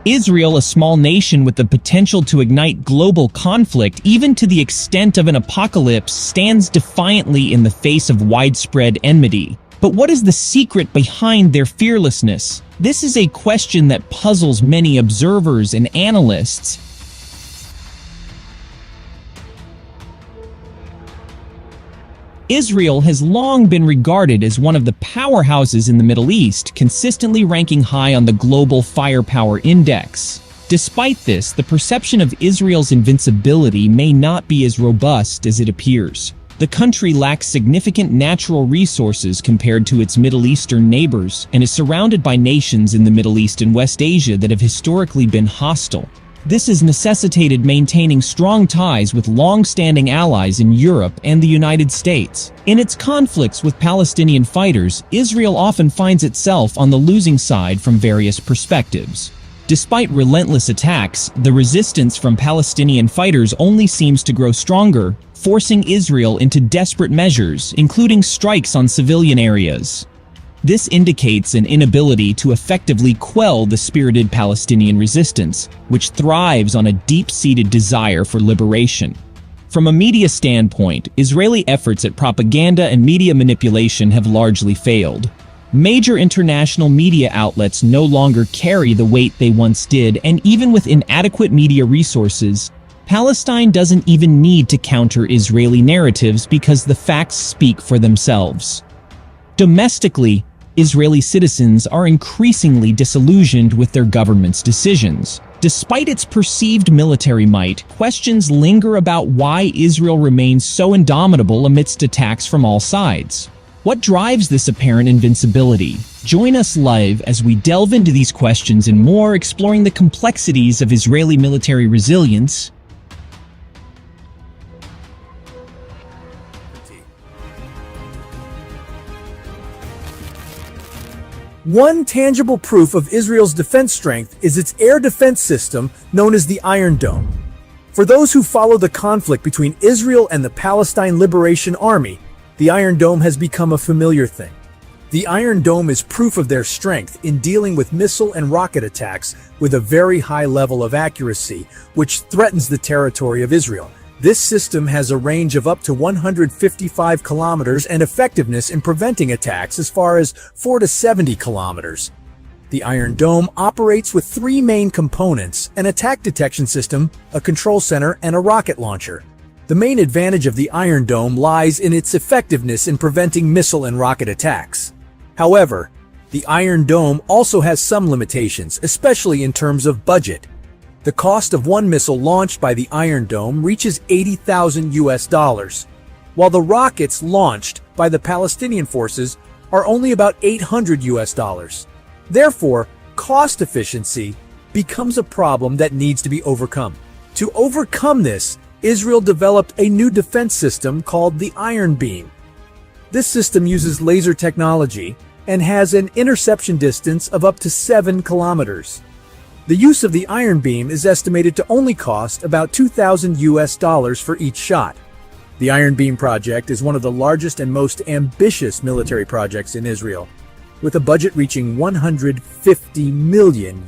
Israel, a small nation with the potential to ignite global conflict even to the extent of an apocalypse, stands defiantly in the face of widespread enmity. But what is the secret behind their fearlessness? This is a question that puzzles many observers and analysts. Israel has long been regarded as one of the powerhouses in the Middle East, consistently ranking high on the global firepower index. Despite this, the perception of Israel's invincibility may not be as robust as it appears. The country lacks significant natural resources compared to its Middle Eastern neighbors, and is surrounded by nations in the Middle East and West Asia that have historically been hostile. This has necessitated maintaining strong ties with long-standing allies in Europe and the United States. In its conflicts with Palestinian fighters, Israel often finds itself on the losing side from various perspectives. Despite relentless attacks, the resistance from Palestinian fighters only seems to grow stronger, forcing Israel into desperate measures, including strikes on civilian areas. This indicates an inability to effectively quell the spirited Palestinian resistance, which thrives on a deep-seated desire for liberation. From a media standpoint, Israeli efforts at propaganda and media manipulation have largely failed. Major international media outlets no longer carry the weight they once did, and even with inadequate media resources, Palestine doesn't even need to counter Israeli narratives because the facts speak for themselves. Domestically, Israeli citizens are increasingly disillusioned with their government's decisions. Despite its perceived military might, questions linger about why Israel remains so indomitable amidst attacks from all sides. What drives this apparent invincibility? Join us live as we delve into these questions and more, exploring the complexities of Israeli military resilience. One tangible proof of Israel's defense strength is its air defense system known as the Iron Dome. For those who follow the conflict between Israel and the Palestine Liberation Army, the Iron Dome has become a familiar thing. The Iron Dome is proof of their strength in dealing with missile and rocket attacks with a very high level of accuracy, which threatens the territory of Israel. This system has a range of up to 155 kilometers and effectiveness in preventing attacks as far as 4 to 70 kilometers. The Iron Dome operates with three main components: an attack detection system, a control center, and a rocket launcher. The main advantage of the Iron Dome lies in its effectiveness in preventing missile and rocket attacks. However, the Iron Dome also has some limitations, especially in terms of budget. The cost of one missile launched by the Iron Dome reaches $80,000, while the rockets launched by the Palestinian forces are only about $800. Therefore, cost efficiency becomes a problem that needs to be overcome. To overcome this, Israel developed a new defense system called the Iron Beam. This system uses laser technology and has an interception distance of up to 7 kilometers. The use of the Iron Beam is estimated to only cost about $2,000 for each shot. The Iron Beam project is one of the largest and most ambitious military projects in Israel, with a budget reaching $150 million.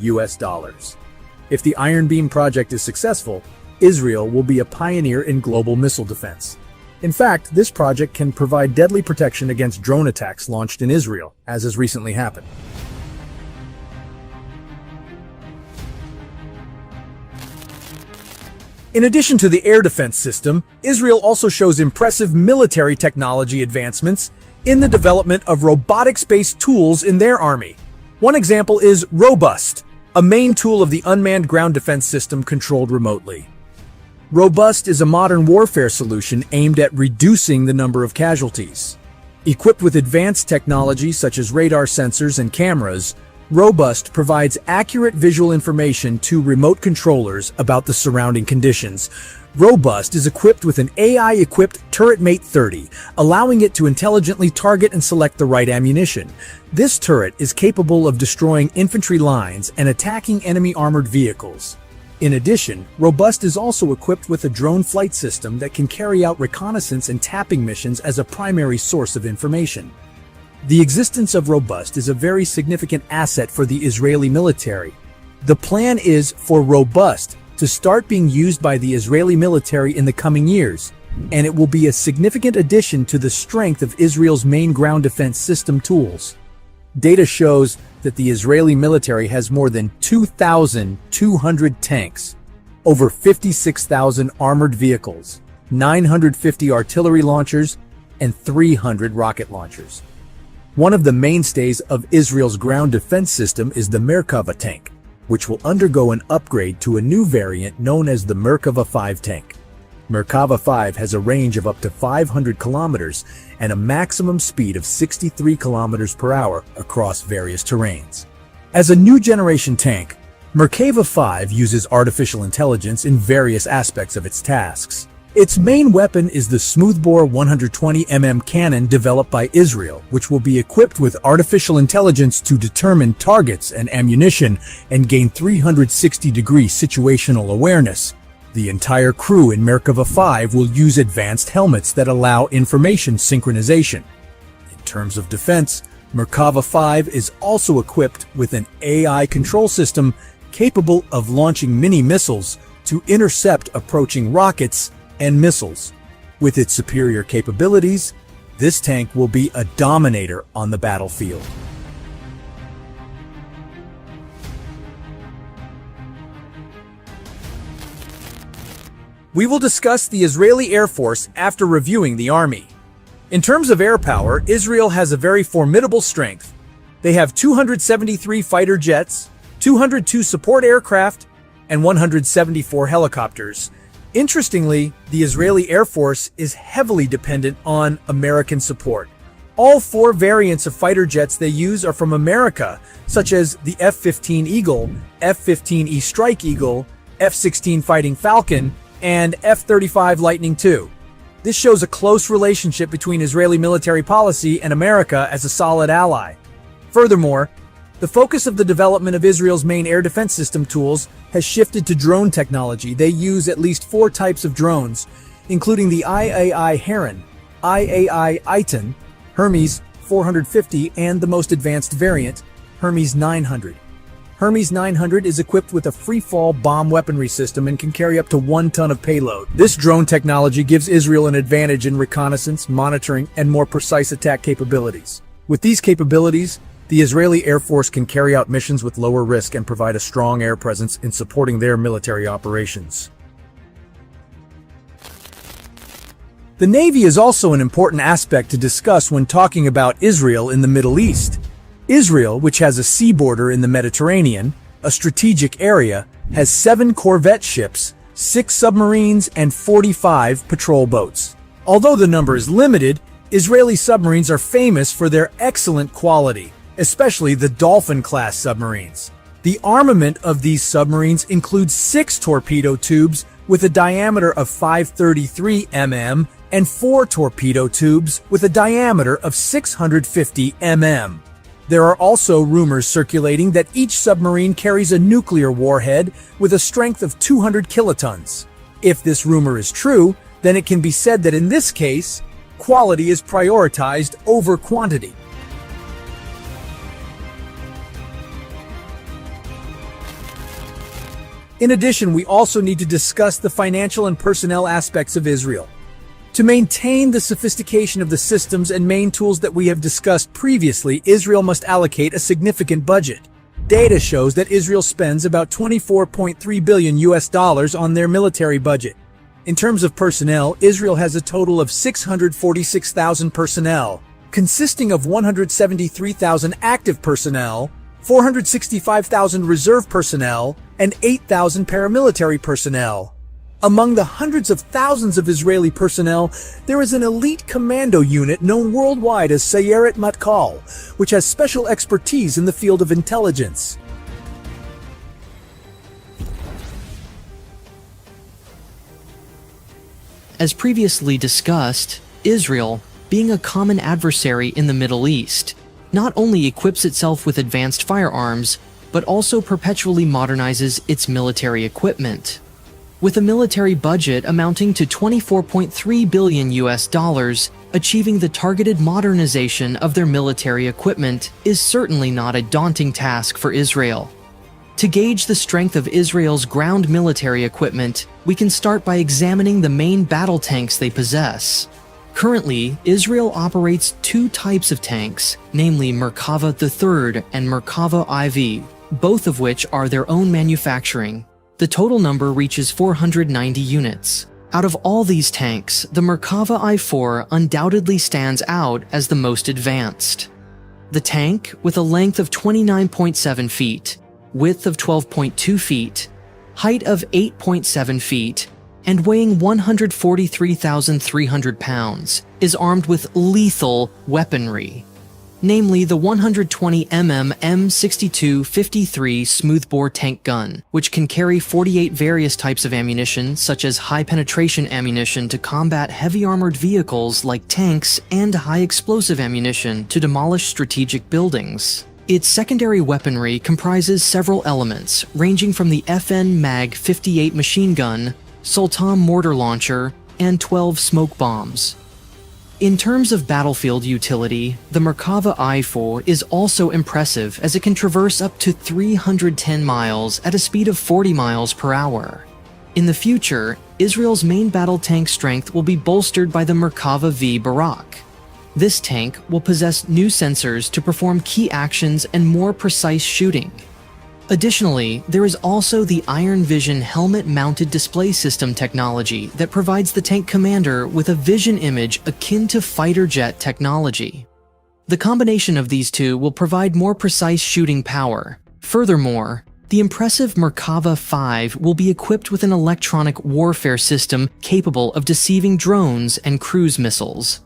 If the Iron Beam project is successful, Israel will be a pioneer in global missile defense. In fact, this project can provide deadly protection against drone attacks launched in Israel, as has recently happened. In addition to the air defense system, Israel also shows impressive military technology advancements in the development of robotics-based tools in their army. One example is Robust, a main tool of the unmanned ground defense system controlled remotely. Robust is a modern warfare solution aimed at reducing the number of casualties. Equipped with advanced technology such as radar sensors and cameras, Robust provides accurate visual information to remote controllers about the surrounding conditions. Robust is equipped with an AI-equipped Turret Mate 30, allowing it to intelligently target and select the right ammunition. This turret is capable of destroying infantry lines and attacking enemy armored vehicles. In addition, Robust is also equipped with a drone flight system that can carry out reconnaissance and tapping missions as a primary source of information. The existence of Robust is a very significant asset for the Israeli military. The plan is for Robust to start being used by the Israeli military in the coming years, and it will be a significant addition to the strength of Israel's main ground defense system tools. Data shows that the Israeli military has more than 2,200 tanks, over 56,000 armored vehicles, 950 artillery launchers, and 300 rocket launchers. One of the mainstays of Israel's ground defense system is the Merkava tank, which will undergo an upgrade to a new variant known as the Merkava 5 tank. Merkava 5 has a range of up to 500 kilometers and a maximum speed of 63 kilometers per hour across various terrains. As a new generation tank, Merkava 5 uses artificial intelligence in various aspects of its tasks. Its main weapon is the smoothbore 120mm cannon developed by Israel, which will be equipped with artificial intelligence to determine targets and ammunition and gain 360-degree situational awareness. The entire crew in Merkava 5 will use advanced helmets that allow information synchronization. In terms of defense, Merkava 5 is also equipped with an AI control system capable of launching mini-missiles to intercept approaching rockets and missiles. With its superior capabilities, this tank will be a dominator on the battlefield. We will discuss the Israeli Air Force after reviewing the Army. In terms of air power, Israel has a very formidable strength. They have 273 fighter jets, 202 support aircraft, and 174 helicopters. Interestingly, the Israeli Air Force is heavily dependent on American support. All 4 variants of fighter jets they use are from America, such as the F-15 Eagle, F-15E Strike Eagle, F-16 Fighting Falcon, and F-35 Lightning II. This shows a close relationship between Israeli military policy and America as a solid ally. Furthermore, the focus of the development of Israel's main air defense system tools has shifted to drone technology. They use at least 4 types of drones, including the IAI Heron, IAI Iton, Hermes 450, and the most advanced variant, Hermes 900. Hermes 900 is equipped with a free-fall bomb weaponry system and can carry up to 1 ton of payload. This drone technology gives Israel an advantage in reconnaissance, monitoring, and more precise attack capabilities. With these capabilities, the Israeli Air Force can carry out missions with lower risk and provide a strong air presence in supporting their military operations. The Navy is also an important aspect to discuss when talking about Israel in the Middle East. Israel, which has a sea border in the Mediterranean, a strategic area, has 7 corvette ships, 6 submarines, and 45 patrol boats. Although the number is limited, Israeli submarines are famous for their excellent quality, especially the Dolphin-class submarines. The armament of these submarines includes 6 torpedo tubes with a diameter of 533 mm and 4 torpedo tubes with a diameter of 650 mm. There are also rumors circulating that each submarine carries a nuclear warhead with a strength of 200 kilotons. If this rumor is true, then it can be said that in this case, quality is prioritized over quantity. In addition, we also need to discuss the financial and personnel aspects of Israel. To maintain the sophistication of the systems and main tools that we have discussed previously, Israel must allocate a significant budget. Data shows that Israel spends about $24.3 billion on their military budget. In terms of personnel, Israel has a total of 646,000 personnel, consisting of 173,000 active personnel, 465,000 reserve personnel, and 8,000 paramilitary personnel. Among the hundreds of thousands of Israeli personnel, there is an elite commando unit known worldwide as Sayeret Matkal, which has special expertise in the field of intelligence. As previously discussed, Israel, being a common adversary in the Middle East, not only equips itself with advanced firearms, but also perpetually modernizes its military equipment. With a military budget amounting to $24.3 billion, achieving the targeted modernization of their military equipment is certainly not a daunting task for Israel. To gauge the strength of Israel's ground military equipment, we can start by examining the main battle tanks they possess. Currently, Israel operates two types of tanks, namely Merkava III and Merkava IV, both of which are their own manufacturing. The total number reaches 490 units. Out of all these tanks, the Merkava I-4 undoubtedly stands out as the most advanced. The tank, with a length of 29.7 feet, width of 12.2 feet, height of 8.7 feet, and weighing 143,300 pounds, is armed with lethal weaponry, namely the 120mm M62-53 smoothbore tank gun, which can carry 48 various types of ammunition, such as high-penetration ammunition to combat heavy armored vehicles like tanks and high-explosive ammunition to demolish strategic buildings. Its secondary weaponry comprises several elements, ranging from the FN Mag 58 machine gun, Sultan mortar launcher, and 12 smoke bombs. In terms of battlefield utility, the Merkava I-4 is also impressive as it can traverse up to 310 miles at a speed of 40 miles per hour. In the future, Israel's main battle tank strength will be bolstered by the Merkava V Barak. This tank will possess new sensors to perform key actions and more precise shooting. Additionally, there is also the Iron Vision helmet-mounted display system technology that provides the tank commander with a vision image akin to fighter jet technology. The combination of these two will provide more precise shooting power. Furthermore, the impressive Merkava 5 will be equipped with an electronic warfare system capable of deceiving drones and cruise missiles.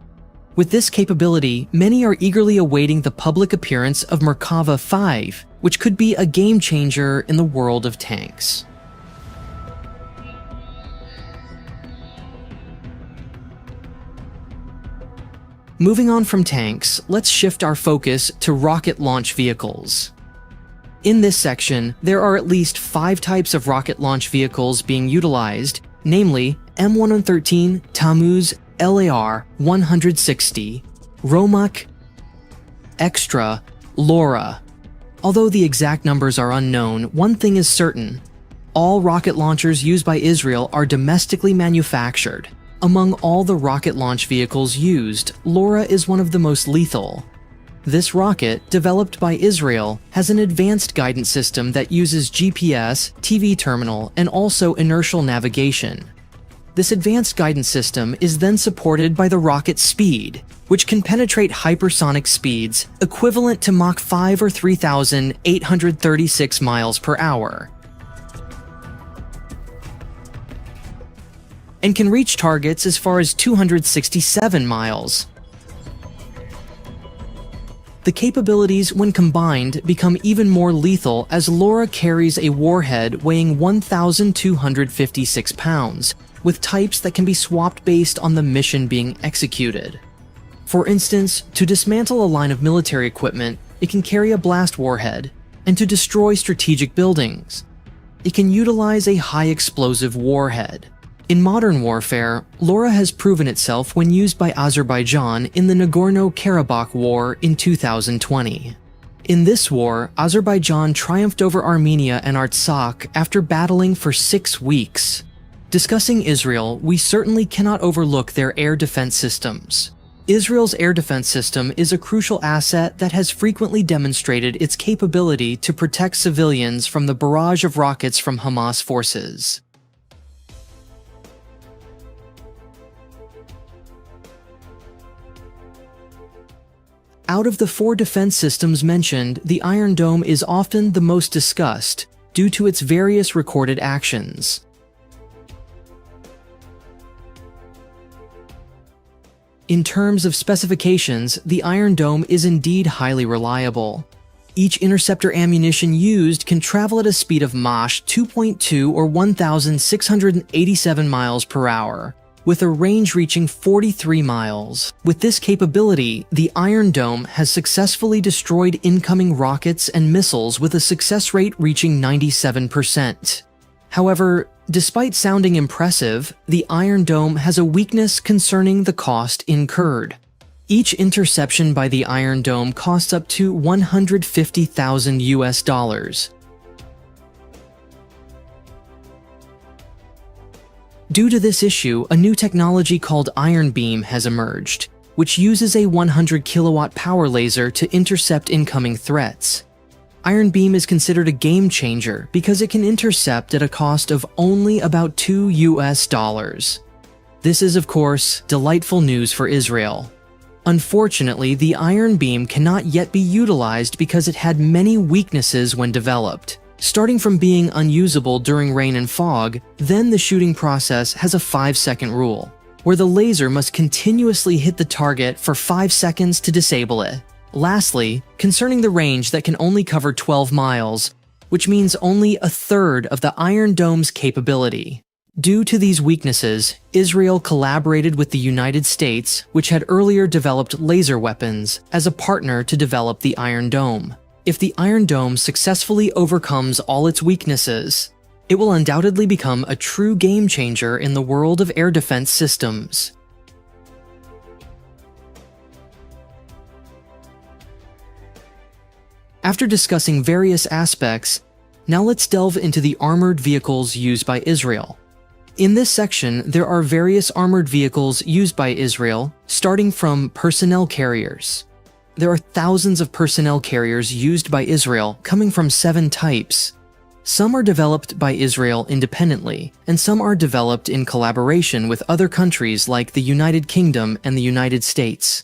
With this capability, many are eagerly awaiting the public appearance of Merkava 5, which could be a game changer in the world of tanks. Moving on from tanks, let's shift our focus to rocket launch vehicles. In this section, there are at least 5 types of rocket launch vehicles being utilized, namely M113 Tammuz LAR-160, Romak, Extra, Laura. Although the exact numbers are unknown, one thing is certain. All rocket launchers used by Israel are domestically manufactured. Among all the rocket launch vehicles used, Laura is one of the most lethal. This rocket, developed by Israel, has an advanced guidance system that uses GPS, TV terminal, and also inertial navigation. This advanced guidance system is then supported by the rocket's speed, which can penetrate hypersonic speeds equivalent to Mach 5 or 3,836 miles per hour, and can reach targets as far as 267 miles. The capabilities, when combined, become even more lethal as Laura carries a warhead weighing 1,256 pounds, with types that can be swapped based on the mission being executed. For instance, to dismantle a line of military equipment, it can carry a blast warhead, and to destroy strategic buildings, it can utilize a high-explosive warhead. In modern warfare, Laura has proven itself when used by Azerbaijan in the Nagorno-Karabakh War in 2020. In this war, Azerbaijan triumphed over Armenia and Artsakh after battling for 6 weeks. Discussing Israel, we certainly cannot overlook their air defense systems. Israel's air defense system is a crucial asset that has frequently demonstrated its capability to protect civilians from the barrage of rockets from Hamas forces. Out of the 4 defense systems mentioned, the Iron Dome is often the most discussed due to its various recorded actions. In terms of specifications, the Iron Dome is indeed highly reliable. Each interceptor ammunition used can travel at a speed of Mach 2.2 or 1,687 miles per hour, with a range reaching 43 miles. With this capability, the Iron Dome has successfully destroyed incoming rockets and missiles with a success rate reaching 97%. However, despite sounding impressive, the Iron Dome has a weakness concerning the cost incurred. Each interception by the Iron Dome costs up to $150,000. Due to this issue, a new technology called Iron Beam has emerged, which uses a 100 kilowatt power laser to intercept incoming threats. Iron Beam is considered a game changer because it can intercept at a cost of only about $2. This is, of course, delightful news for Israel. Unfortunately, the Iron Beam cannot yet be utilized because it had many weaknesses when developed. Starting from being unusable during rain and fog, then the shooting process has a 5-second rule, where the laser must continuously hit the target for 5 seconds to disable it. Lastly, concerning the range that can only cover 12 miles, which means only a third of the Iron Dome's capability. Due to these weaknesses, Israel collaborated with the United States, which had earlier developed laser weapons, as a partner to develop the Iron Dome. If the Iron Dome successfully overcomes all its weaknesses, it will undoubtedly become a true game changer in the world of air defense systems. After discussing various aspects, now let's delve into the armored vehicles used by Israel. In this section, there are various armored vehicles used by Israel, starting from personnel carriers. There are thousands of personnel carriers used by Israel, coming from 7 types. Some are developed by Israel independently, and some are developed in collaboration with other countries like the United Kingdom and the United States.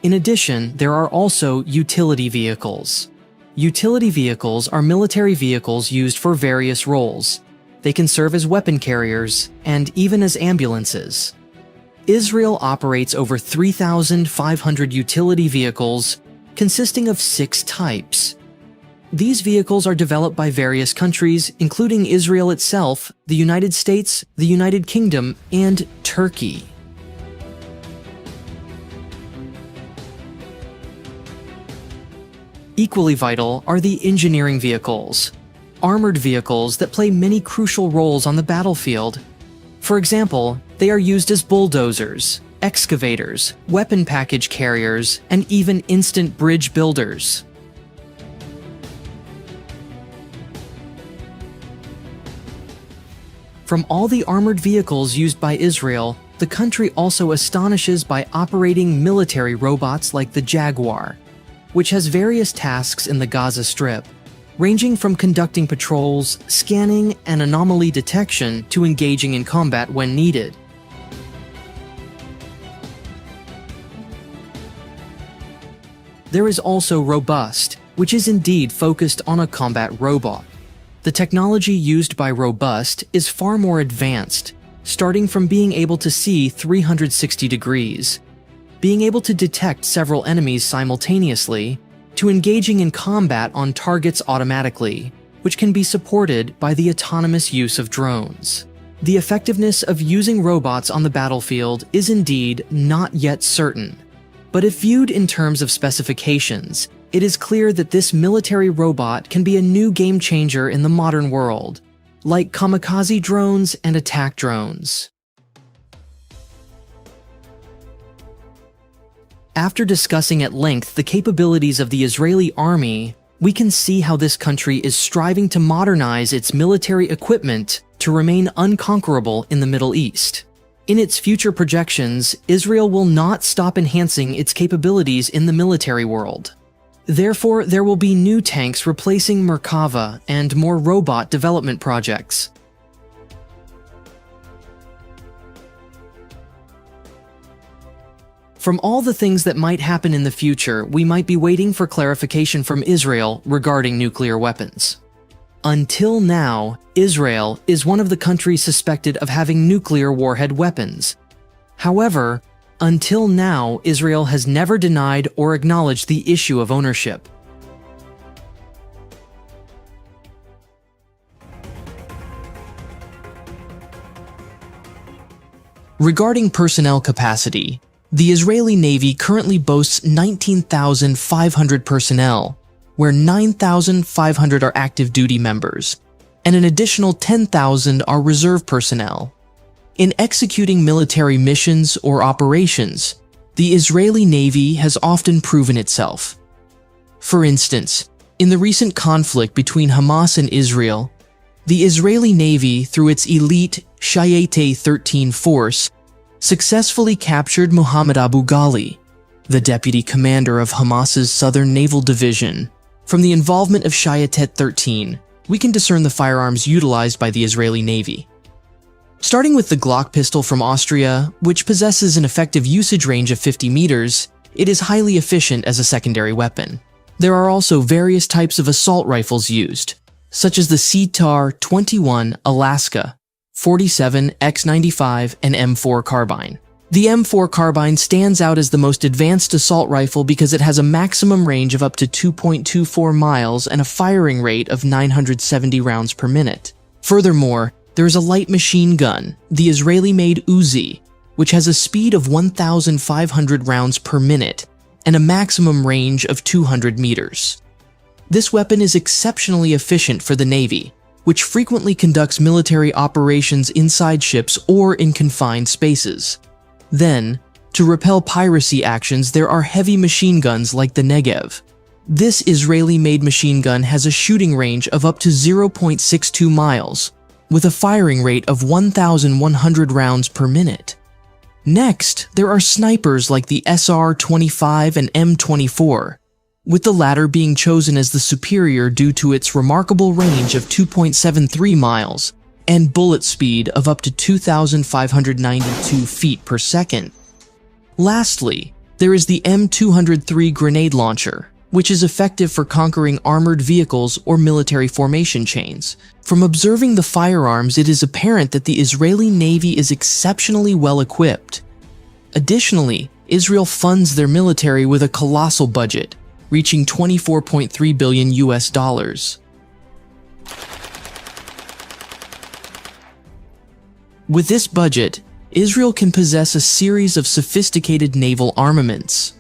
In addition, there are also utility vehicles. Utility vehicles are military vehicles used for various roles. They can serve as weapon carriers and even as ambulances. Israel operates over 3,500 utility vehicles consisting of 6 types. These vehicles are developed by various countries, including Israel itself, the United States, the United Kingdom, and Turkey. Equally vital are the engineering vehicles, armored vehicles that play many crucial roles on the battlefield. For example, they are used as bulldozers, excavators, weapon package carriers, and even instant bridge builders. From all the armored vehicles used by Israel, the country also astonishes by operating military robots like the Jaguar, which has various tasks in the Gaza Strip, ranging from conducting patrols, scanning, and anomaly detection to engaging in combat when needed. There is also Robust, which is indeed focused on a combat robot. The technology used by Robust is far more advanced, starting from being able to see 360 degrees, being able to detect several enemies simultaneously, to engaging in combat on targets automatically, which can be supported by the autonomous use of drones. The effectiveness of using robots on the battlefield is indeed not yet certain, but if viewed in terms of specifications, it is clear that this military robot can be a new game changer in the modern world, like kamikaze drones and attack drones. After discussing at length the capabilities of the Israeli army, we can see how this country is striving to modernize its military equipment to remain unconquerable in the Middle East. In its future projections, Israel will not stop enhancing its capabilities in the military world. Therefore, there will be new tanks replacing Merkava and more robot development projects. From all the things that might happen in the future, we might be waiting for clarification from Israel regarding nuclear weapons. Until now, Israel is one of the countries suspected of having nuclear warhead weapons. However, until now, Israel has never denied or acknowledged the issue of ownership. Regarding personnel capacity, the Israeli Navy currently boasts 19,500 personnel, where 9,500 are active duty members, and an additional 10,000 are reserve personnel. In executing military missions or operations, the Israeli Navy has often proven itself. For instance, in the recent conflict between Hamas and Israel, the Israeli Navy, through its elite Shayete 13 force, successfully captured Mohammed Abu Ghali, the deputy commander of Hamas's Southern Naval Division. From the involvement of Shayete 13, we can discern the firearms utilized by the Israeli Navy. Starting with the Glock pistol from Austria, which possesses an effective usage range of 50 meters, it is highly efficient as a secondary weapon. There are also various types of assault rifles used, such as the CTAR-21 Alaska, 47 X95, and M4 carbine. The M4 carbine stands out as the most advanced assault rifle because it has a maximum range of up to 2.24 miles and a firing rate of 970 rounds per minute. Furthermore, there is a light machine gun, the Israeli-made Uzi, which has a speed of 1,500 rounds per minute and a maximum range of 200 meters. This weapon is exceptionally efficient for the Navy, which frequently conducts military operations inside ships or in confined spaces. Then, to repel piracy actions, there are heavy machine guns like the Negev. This Israeli-made machine gun has a shooting range of up to 0.62 miles, with a firing rate of 1,100 rounds per minute. Next, there are snipers like the SR-25 and M24, with the latter being chosen as the superior due to its remarkable range of 2.73 miles and bullet speed of up to 2,592 feet per second. Lastly, there is the M203 grenade launcher, which is effective for conquering armored vehicles or military formation chains. From observing the firearms, it is apparent that the Israeli Navy is exceptionally well equipped. Additionally, Israel funds their military with a colossal budget, reaching $24.3 billion US. With this budget, Israel can possess a series of sophisticated naval armaments.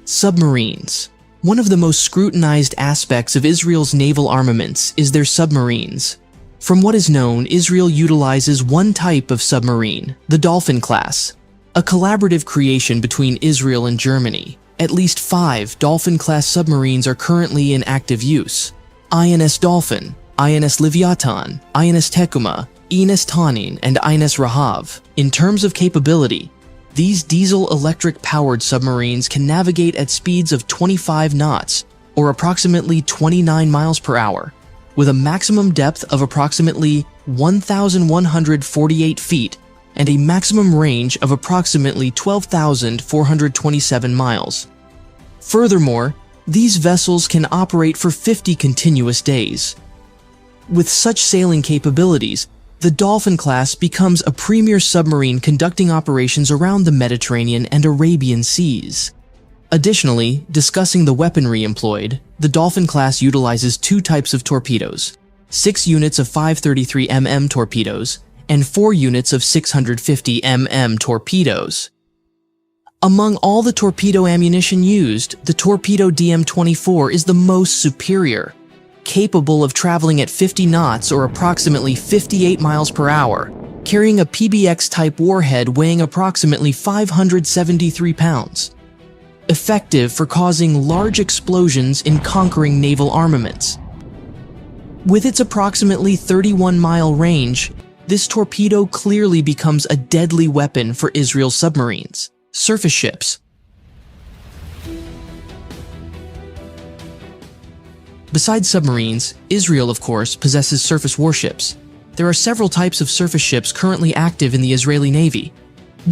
Submarines. One of the most scrutinized aspects of Israel's naval armaments is their submarines. From what is known, Israel utilizes one type of submarine, the Dolphin class, a collaborative creation between Israel and Germany. At least 5 Dolphin-class submarines are currently in active use: INS Dolphin, INS Leviathan, INS Tekuma, INS Tanin, and INS Rahav. In terms of capability, these diesel-electric-powered submarines can navigate at speeds of 25 knots, or approximately 29 miles per hour, with a maximum depth of approximately 1,148 feet and a maximum range of approximately 12,427 miles. Furthermore, these vessels can operate for 50 continuous days. With such sailing capabilities, the Dolphin class becomes a premier submarine conducting operations around the Mediterranean and Arabian seas. Additionally, discussing the weaponry employed, the Dolphin class utilizes 2 types of torpedoes: 6 units of 533 mm torpedoes and 4 units of 650 mm torpedoes. Among all the torpedo ammunition used, the torpedo DM-24 is the most superior, capable of traveling at 50 knots or approximately 58 miles per hour, carrying a PBX-type warhead weighing approximately 573 pounds. Effective for causing large explosions in conquering naval armaments. With its approximately 31-mile range, this torpedo clearly becomes a deadly weapon for Israel's submarines. Surface ships. Besides submarines, Israel, of course, possesses surface warships. There are several types of surface ships currently active in the Israeli Navy.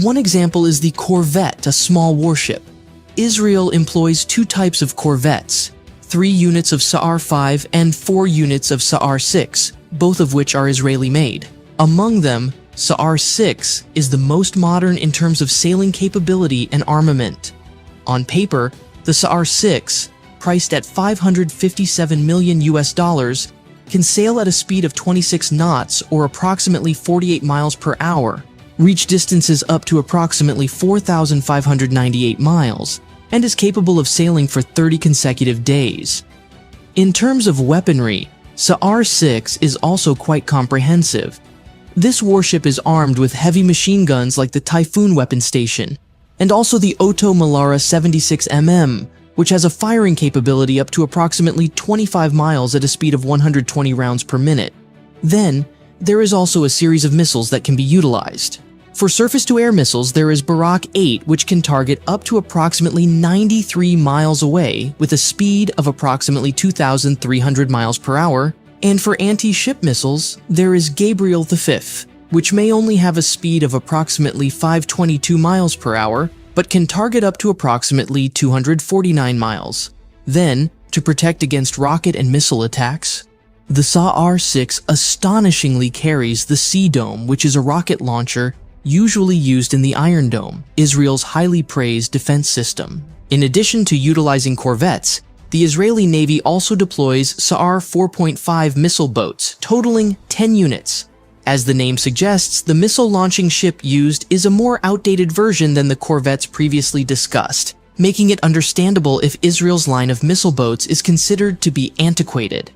One example is the corvette, a small warship. Israel employs 2 types of corvettes, 3 units of Sa'ar 5 and 4 units of Sa'ar 6, both of which are Israeli-made. Among them, Sa'ar 6 is the most modern in terms of sailing capability and armament. On paper, the Sa'ar 6, priced at $557 million US, can sail at a speed of 26 knots or approximately 48 miles per hour, reach distances up to approximately 4,598 miles, and is capable of sailing for 30 consecutive days. In terms of weaponry, SHOCKS is also quite comprehensive. This warship is armed with heavy machine guns like the Typhoon weapon station, and also the Otto Melara 76mm, which has a firing capability up to approximately 25 miles at a speed of 120 rounds per minute. Then, there is also a series of missiles that can be utilized. For surface-to-air missiles, there is Barak 8, which can target up to approximately 93 miles away with a speed of approximately 2,300 miles per hour. And for anti-ship missiles, there is Gabriel V, which may only have a speed of approximately 522 miles per hour, but can target up to approximately 249 miles. Then, to protect against rocket and missile attacks, the SHOCKS astonishingly carries the Sea Dome, which is a rocket launcher usually used in the Iron Dome, Israel's highly praised defense system. In addition to utilizing corvettes, the Israeli Navy also deploys SAR 4.5 missile boats, totaling 10 units. As the name suggests, the missile-launching ship used is a more outdated version than the corvettes previously discussed, making it understandable if Israel's line of missile boats is considered to be antiquated.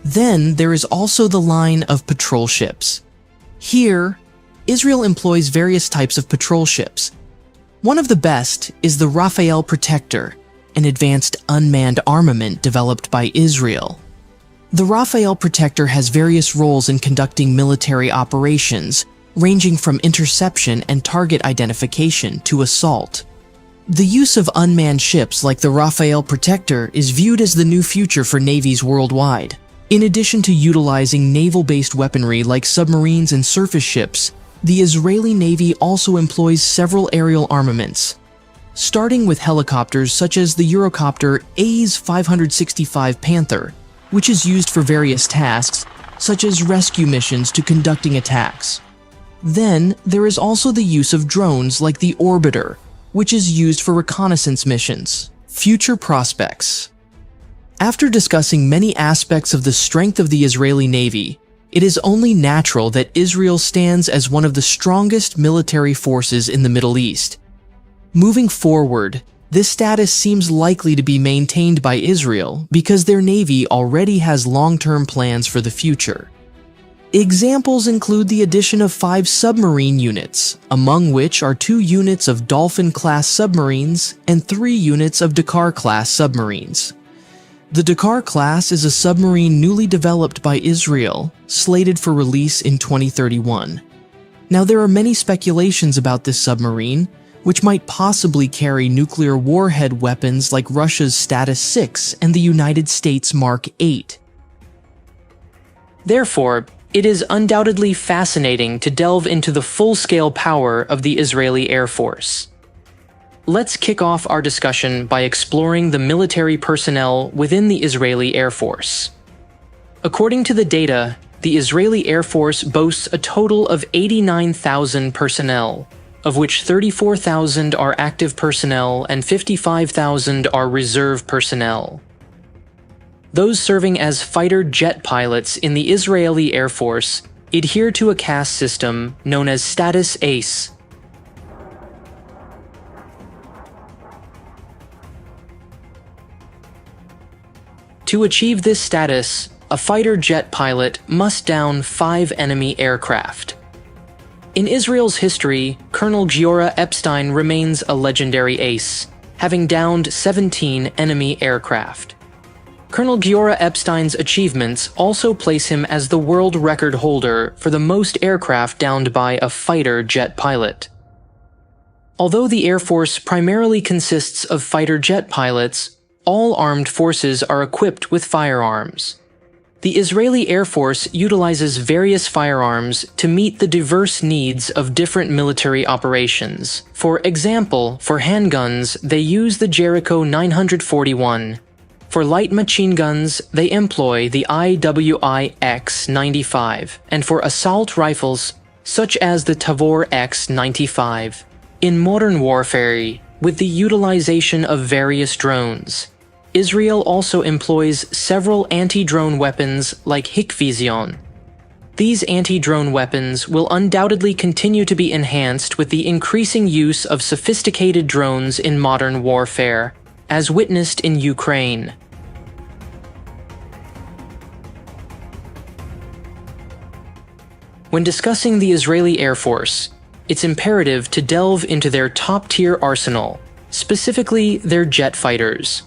Then there is also the line of patrol ships. Here, Israel employs various types of patrol ships. One of the best is the Rafael Protector, an advanced unmanned armament developed by Israel. The Rafael Protector has various roles in conducting military operations, ranging from interception and target identification to assault. The use of unmanned ships like the Rafael Protector is viewed as the new future for navies worldwide. In addition to utilizing naval-based weaponry like submarines and surface ships, the Israeli Navy also employs several aerial armaments, starting with helicopters such as the Eurocopter AS-565 Panther, which is used for various tasks, such as rescue missions to conducting attacks. Then, there is also the use of drones like the Orbiter, which is used for reconnaissance missions. Future prospects. After discussing many aspects of the strength of the Israeli Navy, it is only natural that Israel stands as one of the strongest military forces in the Middle East. Moving forward, this status seems likely to be maintained by Israel because their navy already has long-term plans for the future. Examples include the addition of 5 submarine units, among which are 2 units of Dolphin-class submarines and 3 units of Dakar-class submarines. The Dakar class is a submarine newly developed by Israel, slated for release in 2031. Now, there are many speculations about this submarine, which might possibly carry nuclear warhead weapons like Russia's Status 6 and the United States Mark 8. Therefore, it is undoubtedly fascinating to delve into the full-scale power of the Israeli Air Force. Let's kick off our discussion by exploring the military personnel within the Israeli Air Force. According to the data, the Israeli Air Force boasts a total of 89,000 personnel, of which 34,000 are active personnel and 55,000 are reserve personnel. Those serving as fighter jet pilots in the Israeli Air Force adhere to a caste system known as Status ACE. To achieve this status, a fighter jet pilot must down 5 enemy aircraft. In Israel's history, Colonel Giora Epstein remains a legendary ace, having downed 17 enemy aircraft. Colonel Giora Epstein's achievements also place him as the world record holder for the most aircraft downed by a fighter jet pilot. Although the Air Force primarily consists of fighter jet pilots, all armed forces are equipped with firearms. The Israeli Air Force utilizes various firearms to meet the diverse needs of different military operations. For example, for handguns, they use the Jericho 941. For light machine guns, they employ the IWI-X95, and for assault rifles, such as the Tavor X95. In modern warfare, with the utilization of various drones, Israel also employs several anti-drone weapons like Hikvision. These anti-drone weapons will undoubtedly continue to be enhanced with the increasing use of sophisticated drones in modern warfare, as witnessed in Ukraine. When discussing the Israeli Air Force, it's imperative to delve into their top-tier arsenal, specifically their jet fighters.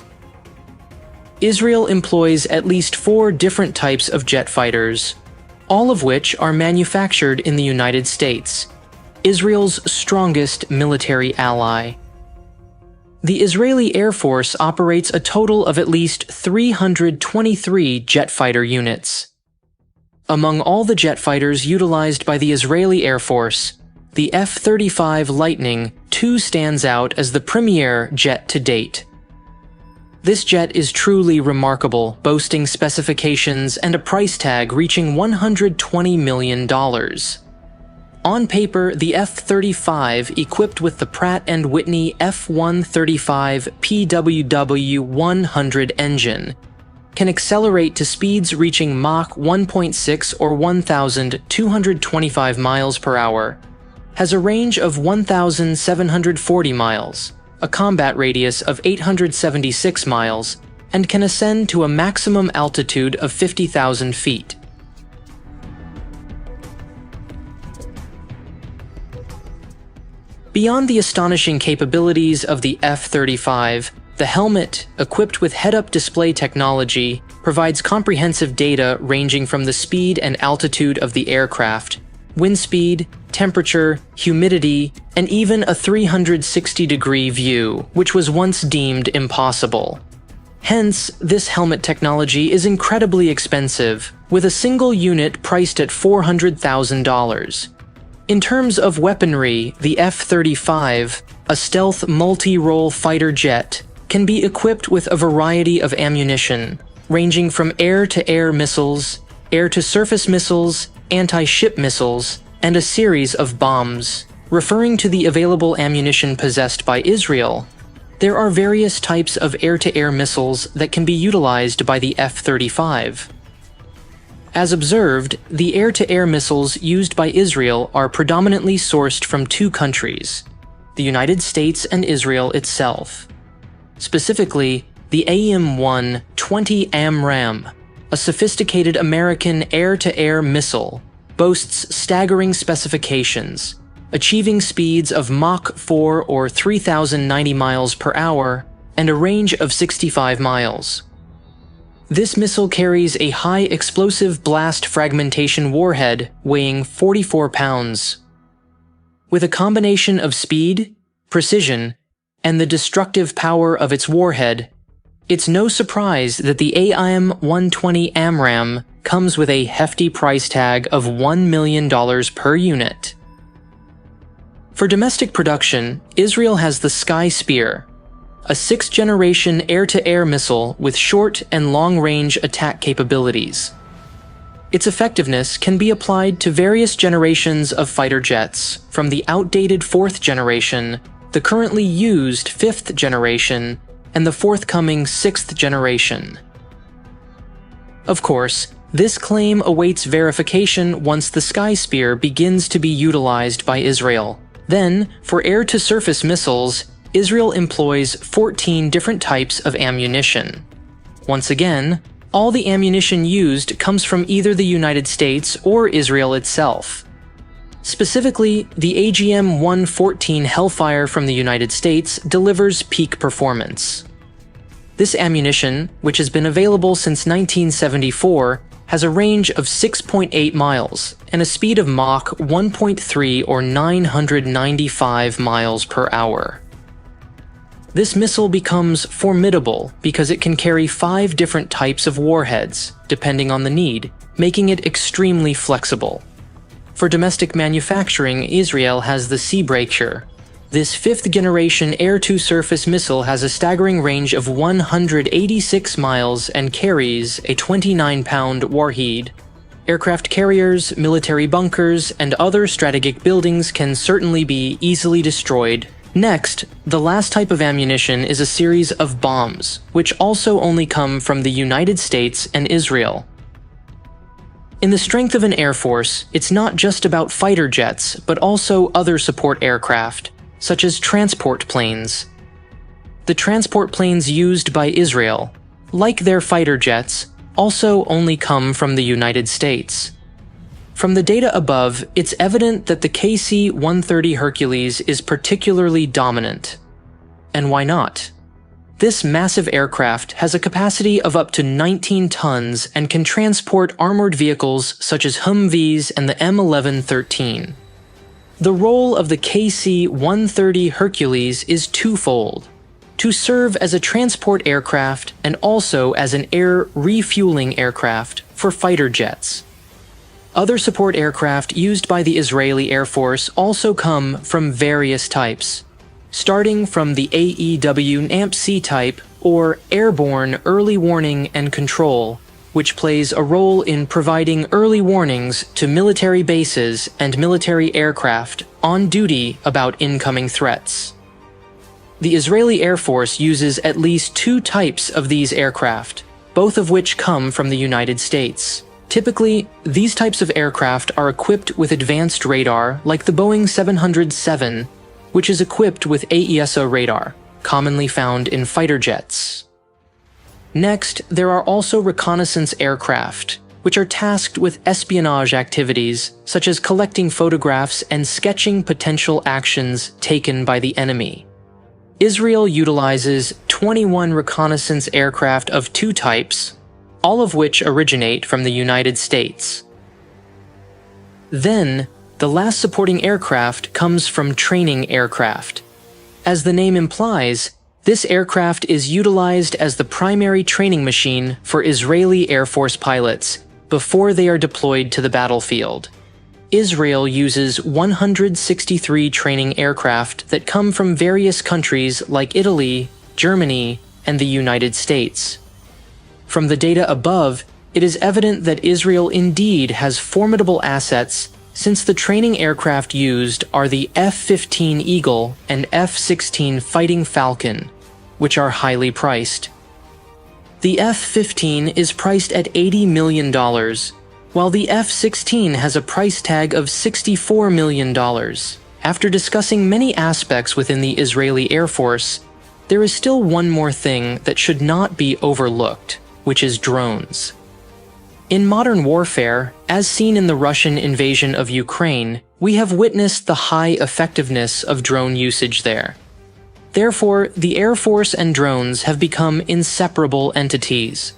Israel employs at least 4 different types of jet fighters, all of which are manufactured in the United States, Israel's strongest military ally. The Israeli Air Force operates a total of at least 323 jet fighter units. Among all the jet fighters utilized by the Israeli Air Force, the F-35 Lightning II stands out as the premier jet to date. This jet is truly remarkable, boasting specifications and a price tag reaching $120 million. On paper, the F-35, equipped with the Pratt & Whitney F-135 PWW100 engine, can accelerate to speeds reaching Mach 1.6 or 1,225 miles per hour, has a range of 1,740 miles, a combat radius of 876 miles, and can ascend to a maximum altitude of 50,000 feet. Beyond the astonishing capabilities of the F-35, the helmet, equipped with head-up display technology, provides comprehensive data ranging from the speed and altitude of the aircraft, wind speed, temperature, humidity, and even a 360-degree view, which was once deemed impossible. Hence, this helmet technology is incredibly expensive, with a single unit priced at $400,000. In terms of weaponry, the F-35, a stealth multi-role fighter jet, can be equipped with a variety of ammunition, ranging from air-to-air missiles, air-to-surface missiles, anti-ship missiles, and a series of bombs. Referring to the available ammunition possessed by Israel, there are various types of air-to-air missiles that can be utilized by the F-35. As observed, the air-to-air missiles used by Israel are predominantly sourced from 2 countries, the United States and Israel itself. Specifically, the AIM-1 20 AMRAAM, a sophisticated American air-to-air missile, boasts staggering specifications, achieving speeds of Mach 4 or 3,090 miles per hour and a range of 65 miles. This missile carries a high explosive blast fragmentation warhead weighing 44 pounds. With a combination of speed, precision, and the destructive power of its warhead, it's no surprise that the AIM-120 AMRAAM comes with a hefty price tag of $1 million per unit. For domestic production, Israel has the Sky Spear, a 6th-generation air-to-air missile with short and long-range attack capabilities. Its effectiveness can be applied to various generations of fighter jets, from the outdated 4th generation, the currently used 5th generation, and the forthcoming 6th generation. Of course, this claim awaits verification once the Sky Spear begins to be utilized by Israel. Then, for air-to-surface missiles, Israel employs 14 different types of ammunition. Once again, all the ammunition used comes from either the United States or Israel itself. Specifically, the AGM-114 Hellfire from the United States delivers peak performance. This ammunition, which has been available since 1974, has a range of 6.8 miles and a speed of Mach 1.3 or 995 miles per hour. This missile becomes formidable because it can carry 5 different types of warheads, depending on the need, making it extremely flexible. For domestic manufacturing, Israel has the Sea Breacher. This 5th-generation air-to-surface missile has a staggering range of 186 miles and carries a 29-pound warhead. Aircraft carriers, military bunkers, and other strategic buildings can certainly be easily destroyed Next, the last type of ammunition is a series of bombs, which also only come from the United States and Israel. In the strength of an air force, it's not just about fighter jets, but also other support aircraft, such as transport planes. The transport planes used by Israel, like their fighter jets, also only come from the United States. From the data above, it's evident that the KC-130 Hercules is particularly dominant. And why not? This massive aircraft has a capacity of up to 19 tons and can transport armored vehicles such as Humvees and the M1113. The role of the KC-130 Hercules is twofold: to serve as a transport aircraft and also as an air refueling aircraft for fighter jets. Other support aircraft used by the Israeli Air Force also come from various types, starting from the AEW NAMP-C type, or Airborne Early Warning and Control, which plays a role in providing early warnings to military bases and military aircraft on duty about incoming threats. The Israeli Air Force uses at least 2 types of these aircraft, both of which come from the United States. Typically, these types of aircraft are equipped with advanced radar like the Boeing 707, which is equipped with AESA radar, commonly found in fighter jets. Next, there are also reconnaissance aircraft, which are tasked with espionage activities such as collecting photographs and sketching potential actions taken by the enemy. Israel utilizes 21 reconnaissance aircraft of 2 types, all of which originate from the United States. Then, the last supporting aircraft comes from training aircraft. As the name implies, this aircraft is utilized as the primary training machine for Israeli Air Force pilots before they are deployed to the battlefield. Israel uses 163 training aircraft that come from various countries like Italy, Germany, and the United States. From the data above, it is evident that Israel indeed has formidable assets, since the training aircraft used are the F-15 Eagle and F-16 Fighting Falcon, which are highly priced. The F-15 is priced at $80 million, while the F-16 has a price tag of $64 million. After discussing many aspects within the Israeli Air Force, there is still one more thing that should not be overlooked, which is drones. In modern warfare, as seen in the Russian invasion of Ukraine, we have witnessed the high effectiveness of drone usage there. Therefore, the Air Force and drones have become inseparable entities.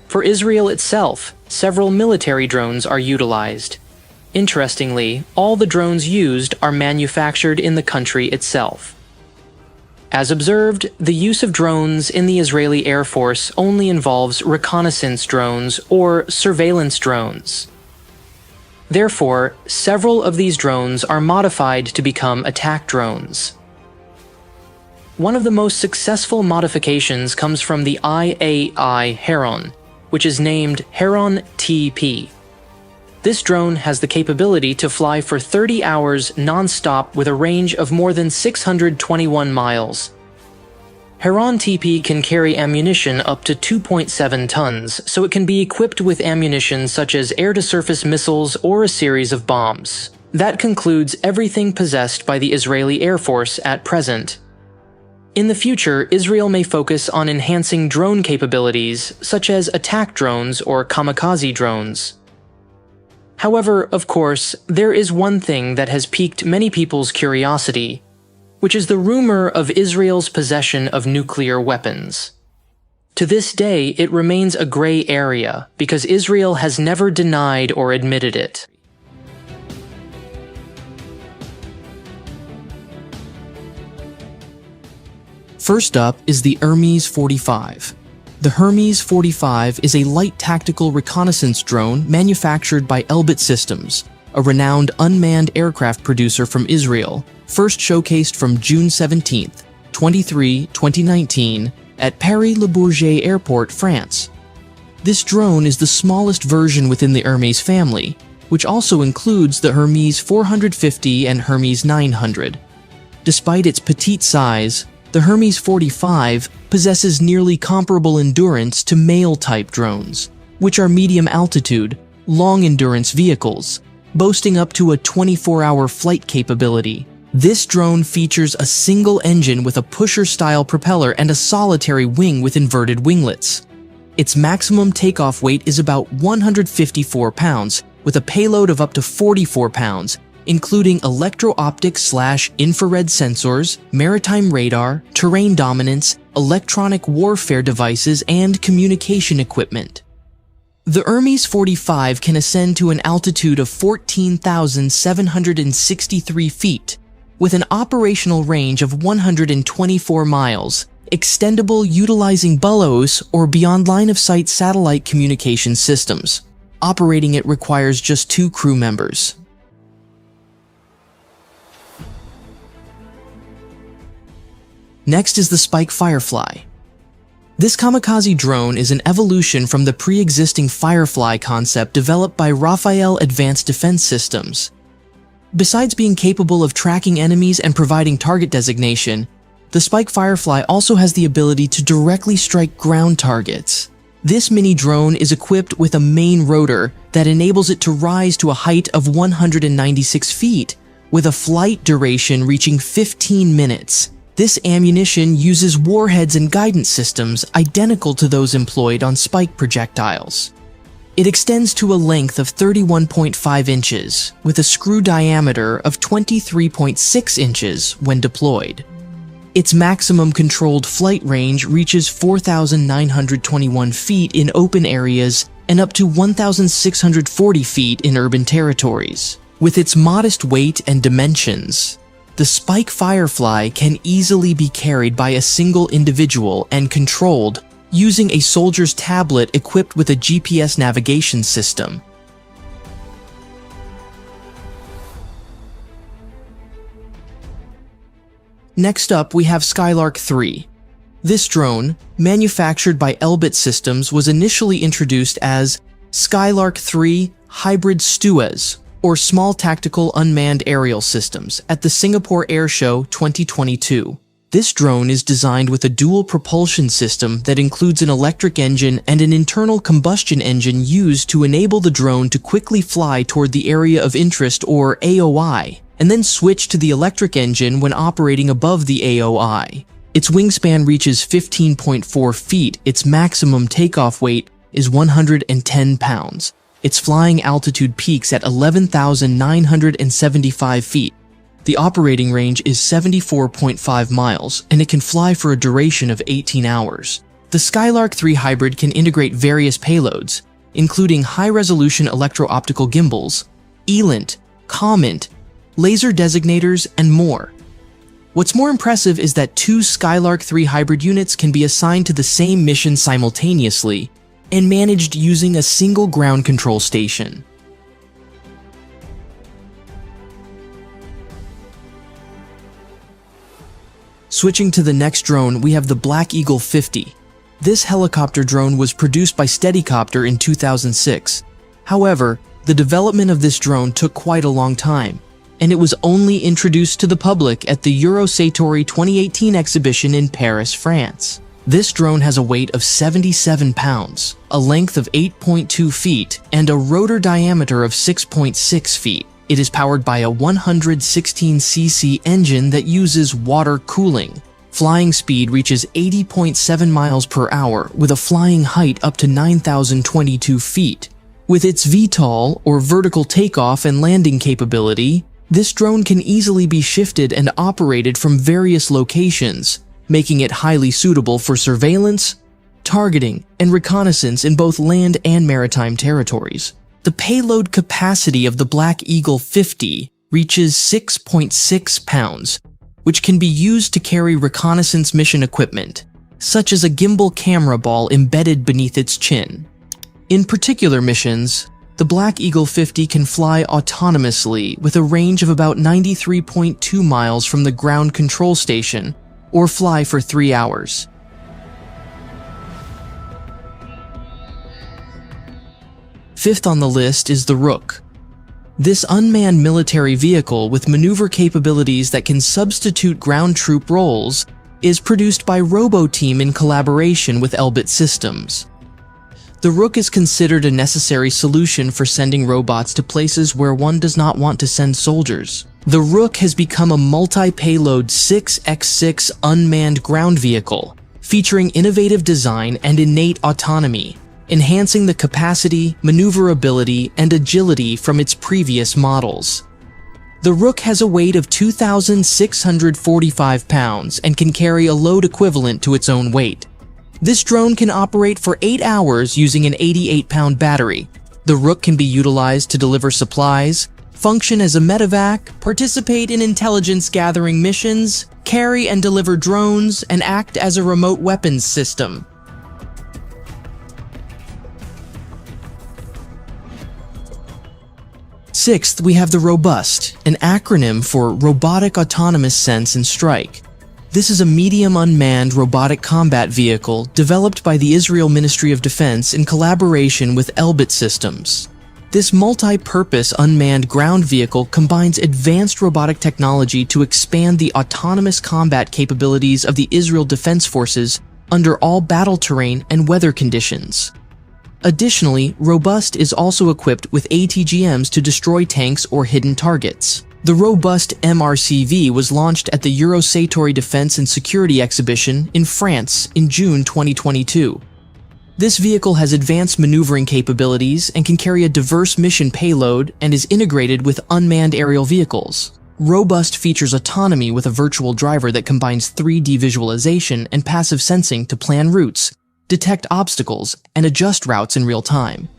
For Israel itself, several military drones are utilized. Interestingly, all the drones used are manufactured in the country itself. As observed, the use of drones in the Israeli Air Force only involves reconnaissance drones or surveillance drones. Therefore, several of these drones are modified to become attack drones. One of the most successful modifications comes from the IAI Heron, which is named Heron TP. This drone has the capability to fly for 30 hours non-stop with a range of more than 621 miles. Heron TP can carry ammunition up to 2.7 tons, so it can be equipped with ammunition such as air-to-surface missiles or a series of bombs. That concludes everything possessed by the Israeli Air Force at present. In the future, Israel may focus on enhancing drone capabilities, such as attack drones or kamikaze drones. However, of course, there is one thing that has piqued many people's curiosity, which is the rumor of Israel's possession of nuclear weapons. To this day, it remains a gray area because Israel has never denied or admitted it. First up is the Hermes 45. The Hermes 45 is a light tactical reconnaissance drone manufactured by Elbit Systems, a renowned unmanned aircraft producer from Israel, first showcased from June 17, 2019, at Paris-Le Bourget Airport, France. This drone is the smallest version within the Hermes family, which also includes the Hermes 450 and Hermes 900. Despite its petite size, the Hermes 45 possesses nearly comparable endurance to Mail-type drones, which are medium-altitude, long-endurance vehicles, boasting up to a 24-hour flight capability. This drone features a single engine with a pusher-style propeller and a solitary wing with inverted winglets. Its maximum takeoff weight is about 154 pounds, with a payload of up to 44 pounds, including electro-optic/infrared sensors, maritime radar, terrain dominance, electronic warfare devices, and communication equipment. The Hermes 45 can ascend to an altitude of 14,763 feet, with an operational range of 124 miles, extendable utilizing BLOS or beyond line-of-sight satellite communication systems. Operating it requires just 2 crew members. Next is the Spike Firefly. This kamikaze drone is an evolution from the pre-existing Firefly concept developed by Rafael Advanced Defense Systems. Besides being capable of tracking enemies and providing target designation, the Spike Firefly also has the ability to directly strike ground targets. This mini drone is equipped with a main rotor that enables it to rise to a height of 196 feet, with a flight duration reaching 15 minutes. This ammunition uses warheads and guidance systems identical to those employed on Spike projectiles. It extends to a length of 31.5 inches, with a screw diameter of 23.6 inches when deployed. Its maximum controlled flight range reaches 4,921 feet in open areas and up to 1,640 feet in urban territories. With its modest weight and dimensions, the Spike Firefly can easily be carried by a single individual and controlled using a soldier's tablet equipped with a GPS navigation system. Next up, we have Skylark 3. This drone, manufactured by Elbit Systems, was initially introduced as Skylark 3 Hybrid Stuas, or Small Tactical Unmanned Aerial Systems, at the Singapore Air Show 2022. This drone is designed with a dual propulsion system that includes an electric engine and an internal combustion engine used to enable the drone to quickly fly toward the area of interest, or AOI, and then switch to the electric engine when operating above the AOI. Its wingspan reaches 15.4 feet, its maximum takeoff weight is 110 pounds. Its flying altitude peaks at 11,975 feet. The operating range is 74.5 miles, and it can fly for a duration of 18 hours. The Skylark 3 Hybrid can integrate various payloads, including high-resolution electro-optical gimbals, ELINT, COMMENT, laser designators, and more. What's more impressive is that 2 Skylark 3 Hybrid units can be assigned to the same mission simultaneously and managed using a single ground control station. Switching to the next drone, we have the Black Eagle 50. This helicopter drone was produced by Steadicopter in 2006. However, the development of this drone took quite a long time, and it was only introduced to the public at the Eurosatori 2018 exhibition in Paris, France. This drone has a weight of 77 pounds, a length of 8.2 feet, and a rotor diameter of 6.6 feet. It is powered by a 116cc engine that uses water cooling. Flying speed reaches 80.7 miles per hour with a flying height up to 9,022 feet. With its VTOL, or vertical takeoff and landing capability, this drone can easily be shifted and operated from various locations, making it highly suitable for surveillance, targeting, and reconnaissance in both land and maritime territories. The payload capacity of the Black Eagle 50 reaches 6.6 pounds, which can be used to carry reconnaissance mission equipment, such as a gimbal camera ball embedded beneath its chin. In particular missions, the Black Eagle 50 can fly autonomously with a range of about 93.2 miles from the ground control station, or fly for 3 hours. Fifth on the list is the Rook. This unmanned military vehicle with maneuver capabilities that can substitute ground troop roles is produced by Roboteam in collaboration with Elbit Systems. The Rook is considered a necessary solution for sending robots to places where one does not want to send soldiers. The Rook has become a multi-payload 6x6 unmanned ground vehicle, featuring innovative design and innate autonomy, enhancing the capacity, maneuverability, and agility from its previous models. The Rook has a weight of 2,645 pounds and can carry a load equivalent to its own weight. This drone can operate for 8 hours using an 88-pound battery. The Rook can be utilized to deliver supplies, function as a medevac, participate in intelligence-gathering missions, carry and deliver drones, and act as a remote weapons system. Sixth, we have the Robust, an acronym for Robotic Autonomous Sense and Strike. This is a medium unmanned robotic combat vehicle developed by the Israel Ministry of Defense in collaboration with Elbit Systems. This multi-purpose unmanned ground vehicle combines advanced robotic technology to expand the autonomous combat capabilities of the Israel Defense Forces under all battle terrain and weather conditions. Additionally, Robust is also equipped with ATGMs to destroy tanks or hidden targets. The Robust MRCV was launched at the Eurosatory Defense and Security Exhibition in France in June 2022. This vehicle has advanced maneuvering capabilities and can carry a diverse mission payload and is integrated with unmanned aerial vehicles. Robust features autonomy with a virtual driver that combines 3D visualization and passive sensing to plan routes, detect obstacles, and adjust routes in real time.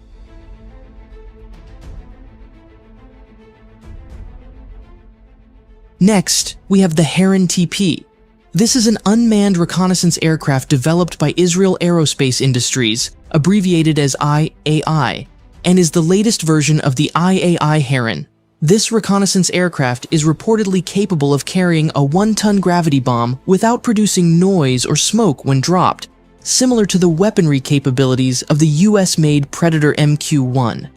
Next, we have the Heron TP. This is an unmanned reconnaissance aircraft developed by Israel Aerospace Industries, abbreviated as IAI, and is the latest version of the IAI Heron. This reconnaissance aircraft is reportedly capable of carrying a 1-ton gravity bomb without producing noise or smoke when dropped, similar to the weaponry capabilities of the US-made Predator MQ-1.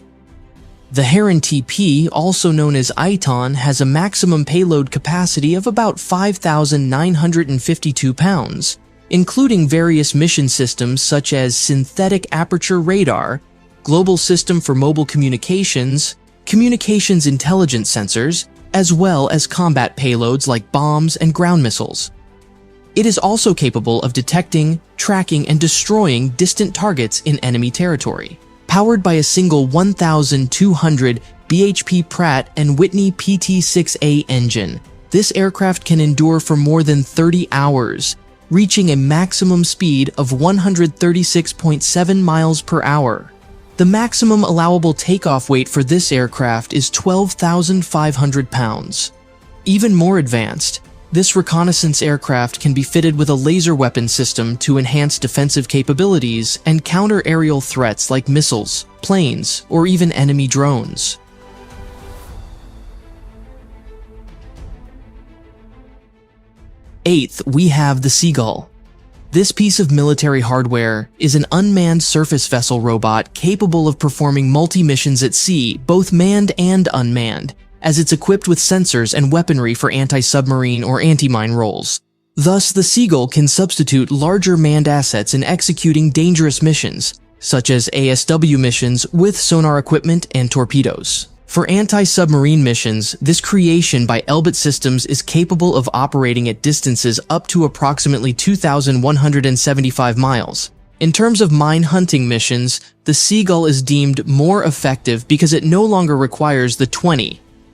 The Heron TP, also known as Iton, has a maximum payload capacity of about 5,952 pounds, including various mission systems such as synthetic aperture radar, global system for mobile communications, communications intelligence sensors, as well as combat payloads like bombs and ground missiles. It is also capable of detecting, tracking, and destroying distant targets in enemy territory. Powered by a single 1,200 bhp Pratt & Whitney PT-6A engine, this aircraft can endure for more than 30 hours, reaching a maximum speed of 136.7 miles per hour. The maximum allowable takeoff weight for this aircraft is 12,500 pounds. Even more advanced, this reconnaissance aircraft can be fitted with a laser weapon system to enhance defensive capabilities and counter aerial threats like missiles, planes, or even enemy drones. Eighth, we have the Seagull. This piece of military hardware is an unmanned surface vessel robot capable of performing multi-missions at sea, both manned and unmanned, as it's equipped with sensors and weaponry for anti-submarine or anti-mine roles. Thus, the Seagull can substitute larger manned assets in executing dangerous missions, such as ASW missions with sonar equipment and torpedoes. For anti-submarine missions, this creation by Elbit Systems is capable of operating at distances up to approximately 2,175 miles. In terms of mine hunting missions, the Seagull is deemed more effective because it no longer requires the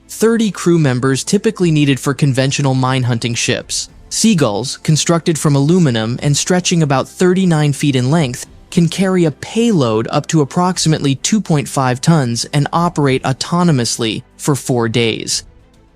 30 crew members typically needed for conventional mine hunting ships. Seagulls, constructed from aluminum and stretching about 39 feet in length, can carry a payload up to approximately 2.5 tons and operate autonomously for 4 days.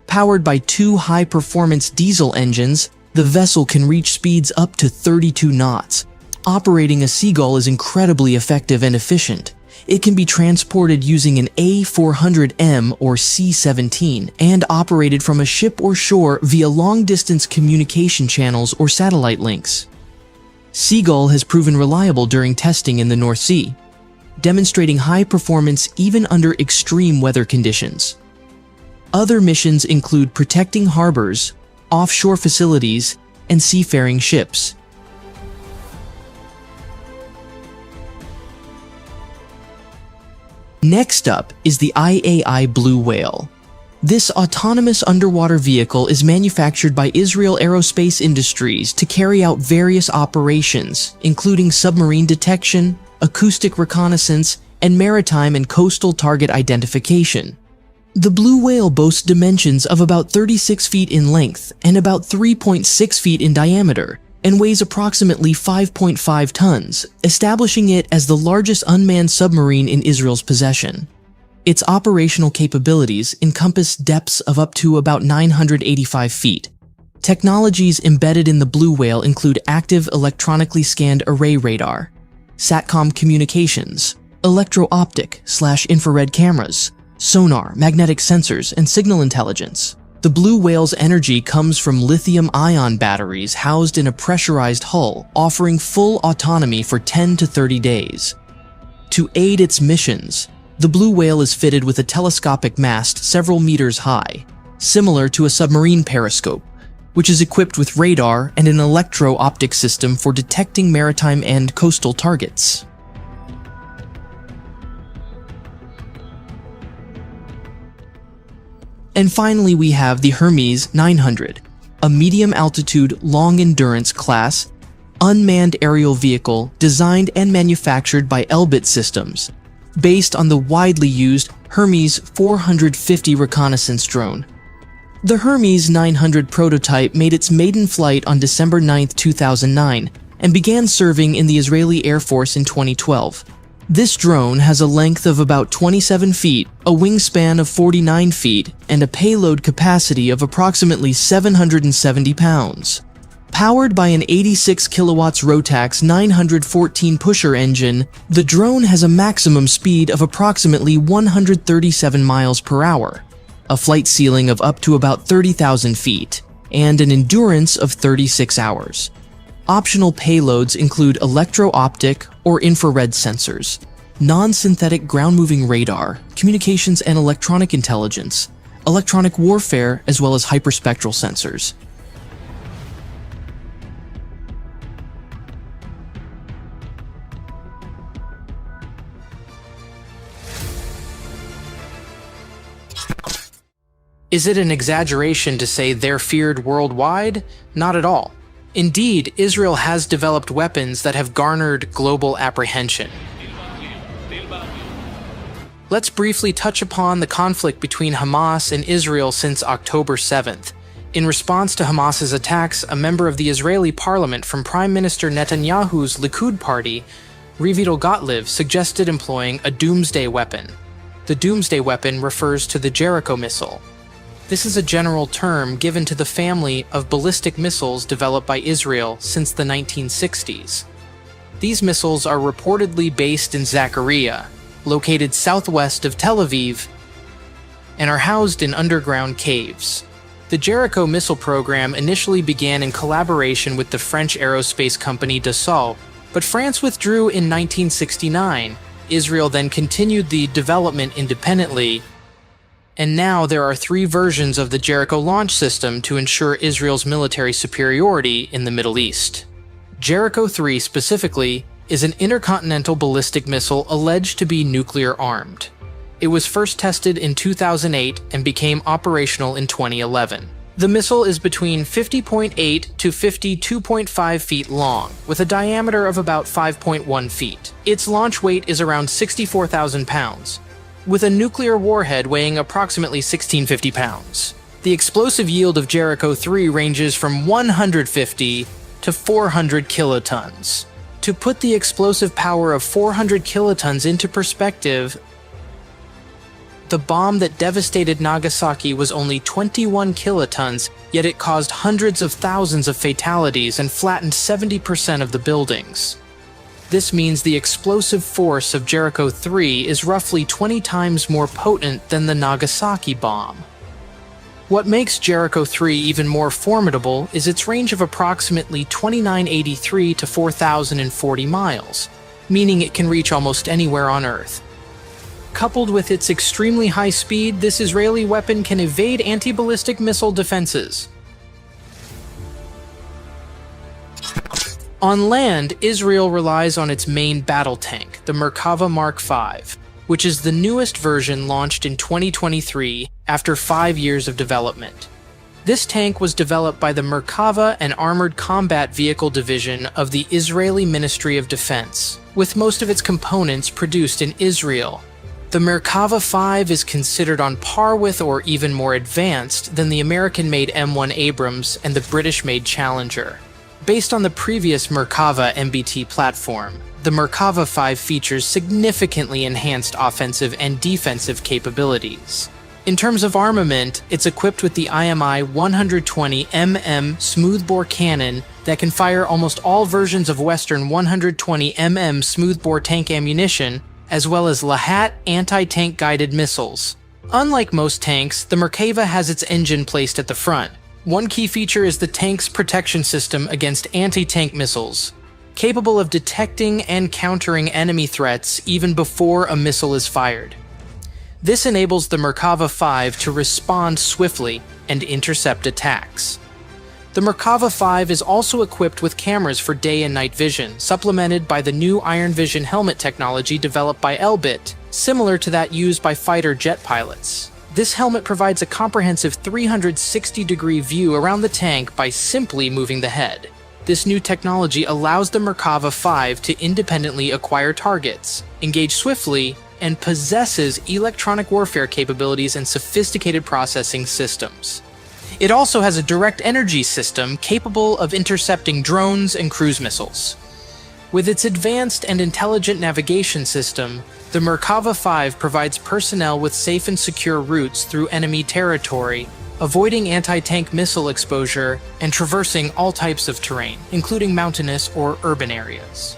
Powered by 2 high-performance diesel engines, the vessel can reach speeds up to 32 knots. Operating a Seagull is incredibly effective and efficient. It can be transported using an A400M or C-17 and operated from a ship or shore via long-distance communication channels or satellite links. Seagull has proven reliable during testing in the North Sea, demonstrating high performance even under extreme weather conditions. Other missions include protecting harbors, offshore facilities, and seafaring ships. Next up is the IAI Blue Whale. This autonomous underwater vehicle is manufactured by Israel Aerospace Industries to carry out various operations, including submarine detection, acoustic reconnaissance, and maritime and coastal target identification. The Blue Whale boasts dimensions of about 36 feet in length and about 3.6 feet in diameter, and weighs approximately 5.5 tons, establishing it as the largest unmanned submarine in Israel's possession. Its operational capabilities encompass depths of up to about 985 feet. Technologies embedded in the Blue Whale include active electronically scanned array radar, SATCOM communications, electro-optic/infrared cameras, sonar, magnetic sensors, and signal intelligence. The Blue Whale's energy comes from lithium-ion batteries housed in a pressurized hull, offering full autonomy for 10 to 30 days. To aid its missions, the Blue Whale is fitted with a telescopic mast several meters high, similar to a submarine periscope, which is equipped with radar and an electro-optic system for detecting maritime and coastal targets. And finally, we have the Hermes 900, a medium-altitude, long-endurance class, unmanned aerial vehicle designed and manufactured by Elbit Systems, based on the widely used Hermes 450 reconnaissance drone. The Hermes 900 prototype made its maiden flight on December 9, 2009, and began serving in the Israeli Air Force in 2012. This drone has a length of about 27 feet, a wingspan of 49 feet, and a payload capacity of approximately 770 pounds. Powered by an 86 kilowatts Rotax 914 pusher engine, the drone has a maximum speed of approximately 137 miles per hour, a flight ceiling of up to about 30,000 feet, and an endurance of 36 hours. Optional payloads include electro-optic or infrared sensors, non-synthetic ground-moving radar, communications and electronic intelligence, electronic warfare, as well as hyperspectral sensors. Is it an exaggeration to say they're feared worldwide? Not at all. Indeed, Israel has developed weapons that have garnered global apprehension. Let's briefly touch upon the conflict between Hamas and Israel since October 7th. In response to Hamas's attacks, a member of the Israeli parliament from Prime Minister Netanyahu's Likud party, Rivil Gottlieb, suggested employing a doomsday weapon. The doomsday weapon refers to the Jericho missile. This is a general term given to the family of ballistic missiles developed by Israel since the 1960s. These missiles are reportedly based in Zakaria, located southwest of Tel Aviv, and are housed in underground caves. The Jericho missile program initially began in collaboration with the French aerospace company Dassault, but France withdrew in 1969. Israel then continued the development independently, and now there are 3 versions of the Jericho launch system to ensure Israel's military superiority in the Middle East. Jericho 3 specifically is an intercontinental ballistic missile alleged to be nuclear-armed. It was first tested in 2008 and became operational in 2011. The missile is between 50.8 to 52.5 feet long, with a diameter of about 5.1 feet. Its launch weight is around 64,000 pounds, with a nuclear warhead weighing approximately 1,650 pounds. The explosive yield of Jericho 3 ranges from 150 to 400 kilotons. To put the explosive power of 400 kilotons into perspective, the bomb that devastated Nagasaki was only 21 kilotons, yet it caused hundreds of thousands of fatalities and flattened 70% of the buildings. This means the explosive force of Jericho 3 is roughly 20 times more potent than the Nagasaki bomb. What makes Jericho 3 even more formidable is its range of approximately 2,983 to 4,040 miles, meaning it can reach almost anywhere on Earth. Coupled with its extremely high speed, this Israeli weapon can evade anti-ballistic missile defenses. On land, Israel relies on its main battle tank, the Merkava Mark V, which is the newest version launched in 2023 after 5 years of development. This tank was developed by the Merkava and Armored Combat Vehicle Division of the Israeli Ministry of Defense, with most of its components produced in Israel. The Merkava 5 is considered on par with or even more advanced than the American-made M1 Abrams and the British-made Challenger. Based on the previous Merkava MBT platform, the Merkava 5 features significantly enhanced offensive and defensive capabilities. In terms of armament, it's equipped with the IMI 120mm smoothbore cannon that can fire almost all versions of Western 120mm smoothbore tank ammunition, as well as Lahat anti-tank guided missiles. Unlike most tanks, the Merkava has its engine placed at the front. One key feature is the tank's protection system against anti-tank missiles, capable of detecting and countering enemy threats even before a missile is fired. This enables the Merkava 5 to respond swiftly and intercept attacks. The Merkava 5 is also equipped with cameras for day and night vision, supplemented by the new Iron Vision helmet technology developed by Elbit, similar to that used by fighter jet pilots. This helmet provides a comprehensive 360-degree view around the tank by simply moving the head. This new technology allows the Merkava 5 to independently acquire targets, engage swiftly, and possesses electronic warfare capabilities and sophisticated processing systems. It also has a direct energy system capable of intercepting drones and cruise missiles. With its advanced and intelligent navigation system, the Merkava 5 provides personnel with safe and secure routes through enemy territory, avoiding anti-tank missile exposure and traversing all types of terrain, including mountainous or urban areas.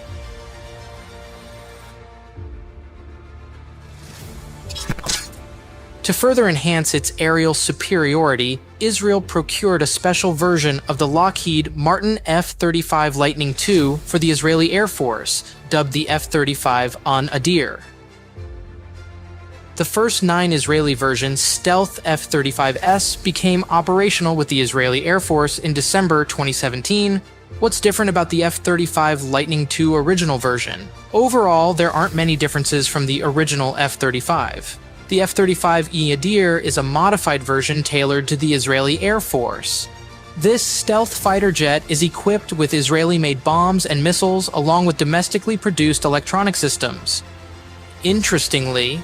To further enhance its aerial superiority, Israel procured a special version of the Lockheed Martin F-35 Lightning II for the Israeli Air Force, dubbed the F-35 on Adir. The first 9 Israeli versions, Stealth F-35S, became operational with the Israeli Air Force in December 2017. What's different about the F-35 Lightning II original version? Overall, there aren't many differences from the original F-35. The F-35E Adir is a modified version tailored to the Israeli Air Force. This stealth fighter jet is equipped with Israeli-made bombs and missiles along with domestically produced electronic systems. Interestingly,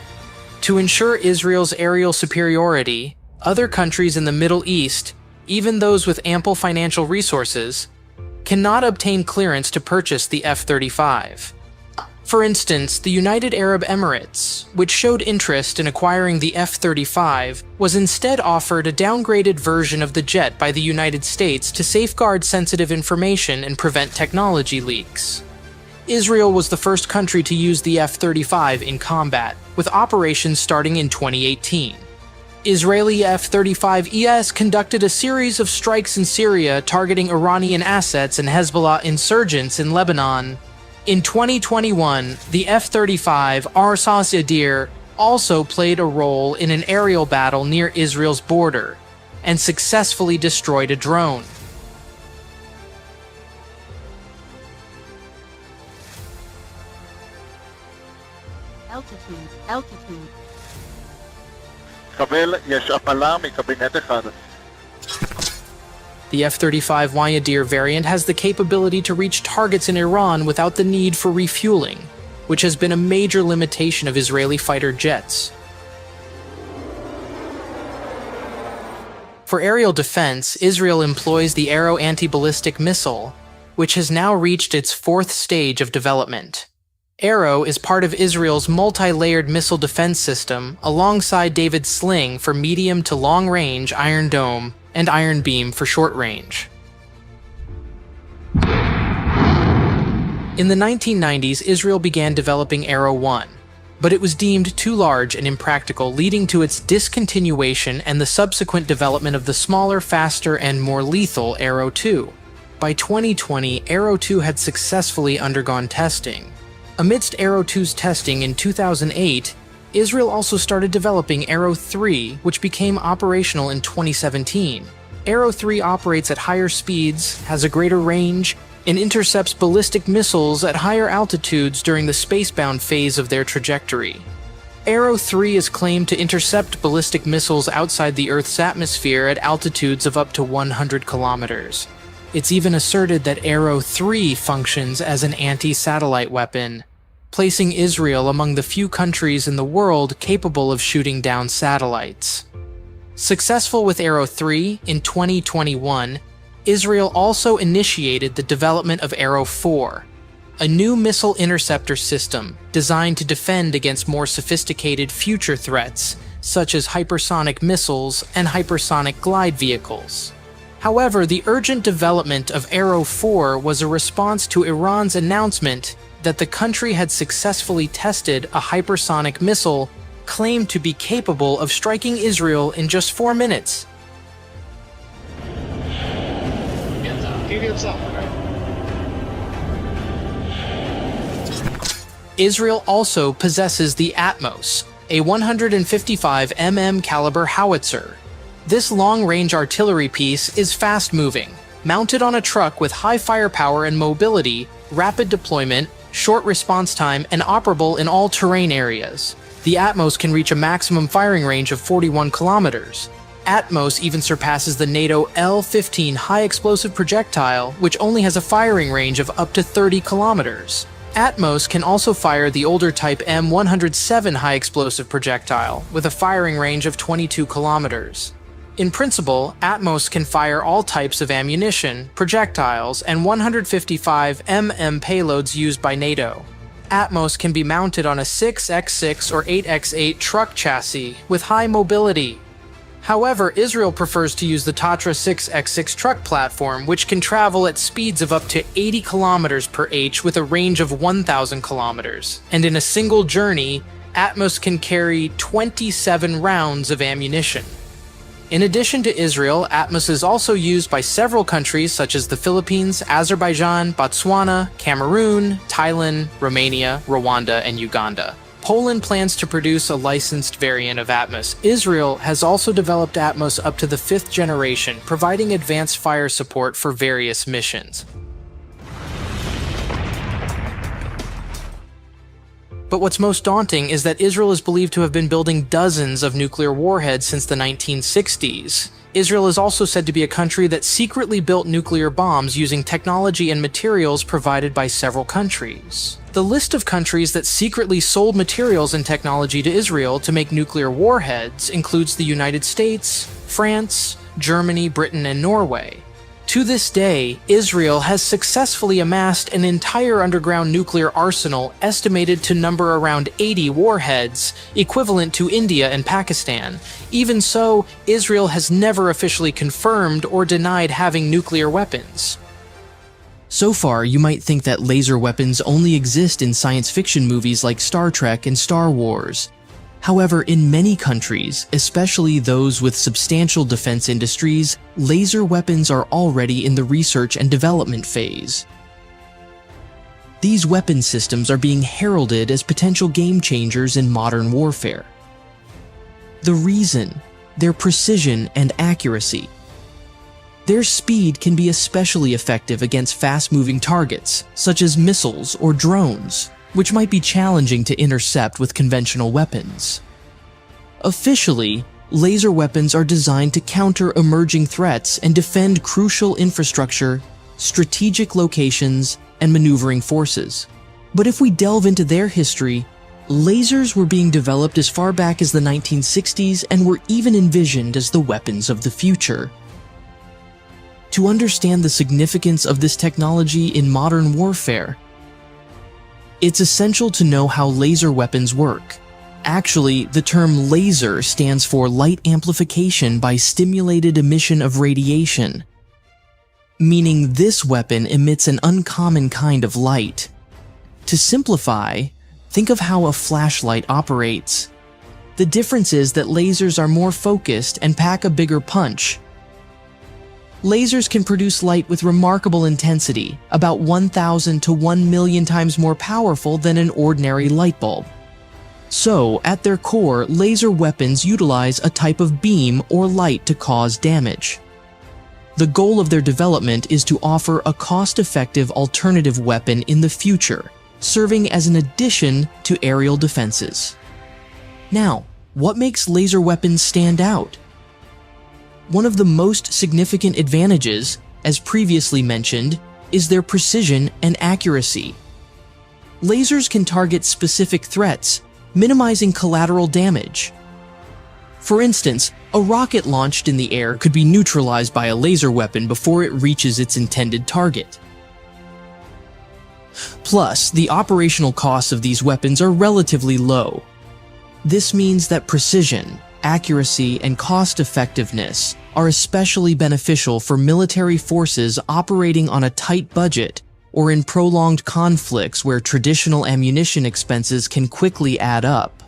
to ensure Israel's aerial superiority, other countries in the Middle East, even those with ample financial resources, cannot obtain clearance to purchase the F-35. For instance, the United Arab Emirates, which showed interest in acquiring the F-35, was instead offered a downgraded version of the jet by the United States to safeguard sensitive information and prevent technology leaks. Israel was the first country to use the F-35 in combat, with operations starting in 2018. Israeli F-35ES conducted a series of strikes in Syria targeting Iranian assets and Hezbollah insurgents in Lebanon. In 2021, the F-35 RSAS Adir also played a role in an aerial battle near Israel's border and successfully destroyed a drone. Altitude. קבל, יש הפלה מקבינט אחד. The F-35Y Adir variant has the capability to reach targets in Iran without the need for refueling, which has been a major limitation of Israeli fighter jets. For aerial defense, Israel employs the Arrow anti-ballistic missile, which has now reached its 4th stage of development. Arrow is part of Israel's multi-layered missile defense system alongside David's Sling for medium to long-range Iron Dome and Iron Beam for short range. In the 1990s, Israel began developing Arrow 1, but it was deemed too large and impractical, leading to its discontinuation and the subsequent development of the smaller, faster, and more lethal Arrow 2. By 2020, Arrow 2 had successfully undergone testing. Amidst Arrow 2's testing in 2008, Israel also started developing Arrow 3, which became operational in 2017. Arrow 3 operates at higher speeds, has a greater range, and intercepts ballistic missiles at higher altitudes during the spacebound phase of their trajectory. Arrow 3 is claimed to intercept ballistic missiles outside the Earth's atmosphere at altitudes of up to 100 kilometers. It's even asserted that Arrow 3 functions as an anti-satellite weapon, placing Israel among the few countries in the world capable of shooting down satellites. Successful with Arrow 3, in 2021, Israel also initiated the development of Arrow 4, a new missile interceptor system designed to defend against more sophisticated future threats, such as hypersonic missiles and hypersonic glide vehicles. However, the urgent development of Arrow 4 was a response to Iran's announcement that the country had successfully tested a hypersonic missile claimed to be capable of striking Israel in just 4 minutes. Israel also possesses the Atmos, a 155mm caliber howitzer. This long-range artillery piece is fast-moving, mounted on a truck with high firepower and mobility, rapid deployment, short response time, and operable in all terrain areas. The Atmos can reach a maximum firing range of 41 kilometers. Atmos even surpasses the NATO L-15 high-explosive projectile, which only has a firing range of up to 30 kilometers. Atmos can also fire the older Type M107 high-explosive projectile, with a firing range of 22 kilometers. In principle, Atmos can fire all types of ammunition, projectiles, and 155mm payloads used by NATO. Atmos can be mounted on a 6x6 or 8x8 truck chassis with high mobility. However, Israel prefers to use the Tatra 6x6 truck platform, which can travel at speeds of up to 80 kilometers per h with a range of 1,000 kilometers. And in a single journey, Atmos can carry 27 rounds of ammunition. In addition to Israel, Atmos is also used by several countries such as the Philippines, Azerbaijan, Botswana, Cameroon, Thailand, Romania, Rwanda, and Uganda. Poland plans to produce a licensed variant of Atmos. Israel has also developed Atmos up to the 5th generation, providing advanced fire support for various missions. But what's most daunting is that Israel is believed to have been building dozens of nuclear warheads since the 1960s. Israel is also said to be a country that secretly built nuclear bombs using technology and materials provided by several countries. The list of countries that secretly sold materials and technology to Israel to make nuclear warheads includes the United States, France, Germany, Britain, and Norway. To this day, Israel has successfully amassed an entire underground nuclear arsenal estimated to number around 80 warheads, equivalent to India and Pakistan. Even so, Israel has never officially confirmed or denied having nuclear weapons. So far, you might think that laser weapons only exist in science fiction movies like Star Trek and Star Wars. However, in many countries, especially those with substantial defense industries, laser weapons are already in the research and development phase. These weapon systems are being heralded as potential game changers in modern warfare. The reason: their precision and accuracy. Their speed can be especially effective against fast-moving targets, such as missiles or drones, which might be challenging to intercept with conventional weapons. Officially, laser weapons are designed to counter emerging threats and defend crucial infrastructure, strategic locations, and maneuvering forces. But if we delve into their history, lasers were being developed as far back as the 1960s and were even envisioned as the weapons of the future. To understand the significance of this technology in modern warfare, it's essential to know how laser weapons work. Actually, the term laser stands for light amplification by stimulated emission of radiation, meaning this weapon emits an uncommon kind of light. To simplify, think of how a flashlight operates. The difference is that lasers are more focused and pack a bigger punch. Lasers can produce light with remarkable intensity, about 1,000 to 1 million times more powerful than an ordinary light bulb. So, at their core, laser weapons utilize a type of beam or light to cause damage. The goal of their development is to offer a cost-effective alternative weapon in the future, serving as an addition to aerial defenses. Now, what makes laser weapons stand out? One of the most significant advantages, as previously mentioned, is their precision and accuracy. Lasers can target specific threats, minimizing collateral damage. For instance, a rocket launched in the air could be neutralized by a laser weapon before it reaches its intended target. Plus, the operational costs of these weapons are relatively low. This means that precision, accuracy, and cost-effectiveness are especially beneficial for military forces operating on a tight budget or in prolonged conflicts where traditional ammunition expenses can quickly add up.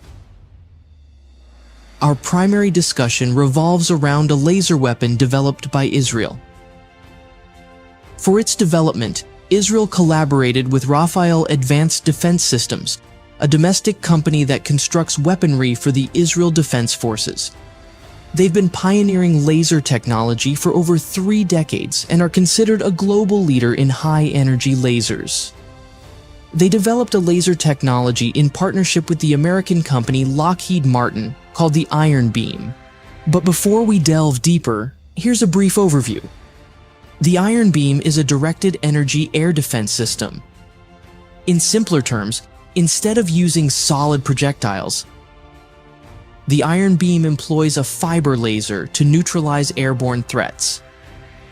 Our primary discussion revolves around a laser weapon developed by Israel. For its development, Israel collaborated with Rafael Advanced Defense Systems, a domestic company that constructs weaponry for the Israel Defense Forces. They've been pioneering laser technology for over 3 decades and are considered a global leader in high-energy lasers. They developed a laser technology in partnership with the American company Lockheed Martin called the Iron Beam. But before we delve deeper, here's a brief overview. The Iron Beam is a directed energy air defense system. In simpler terms, instead of using solid projectiles, the Iron Beam employs a fiber laser to neutralize airborne threats.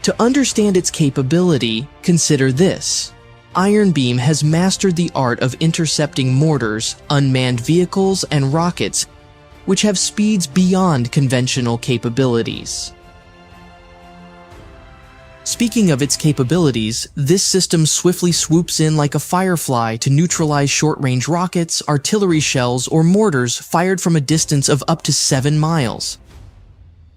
To understand its capability, consider this. Iron Beam has mastered the art of intercepting mortars, unmanned vehicles, and rockets, which have speeds beyond conventional capabilities. Speaking of its capabilities, this system swiftly swoops in like a firefly to neutralize short-range rockets, artillery shells, or mortars fired from a distance of up to 7 miles.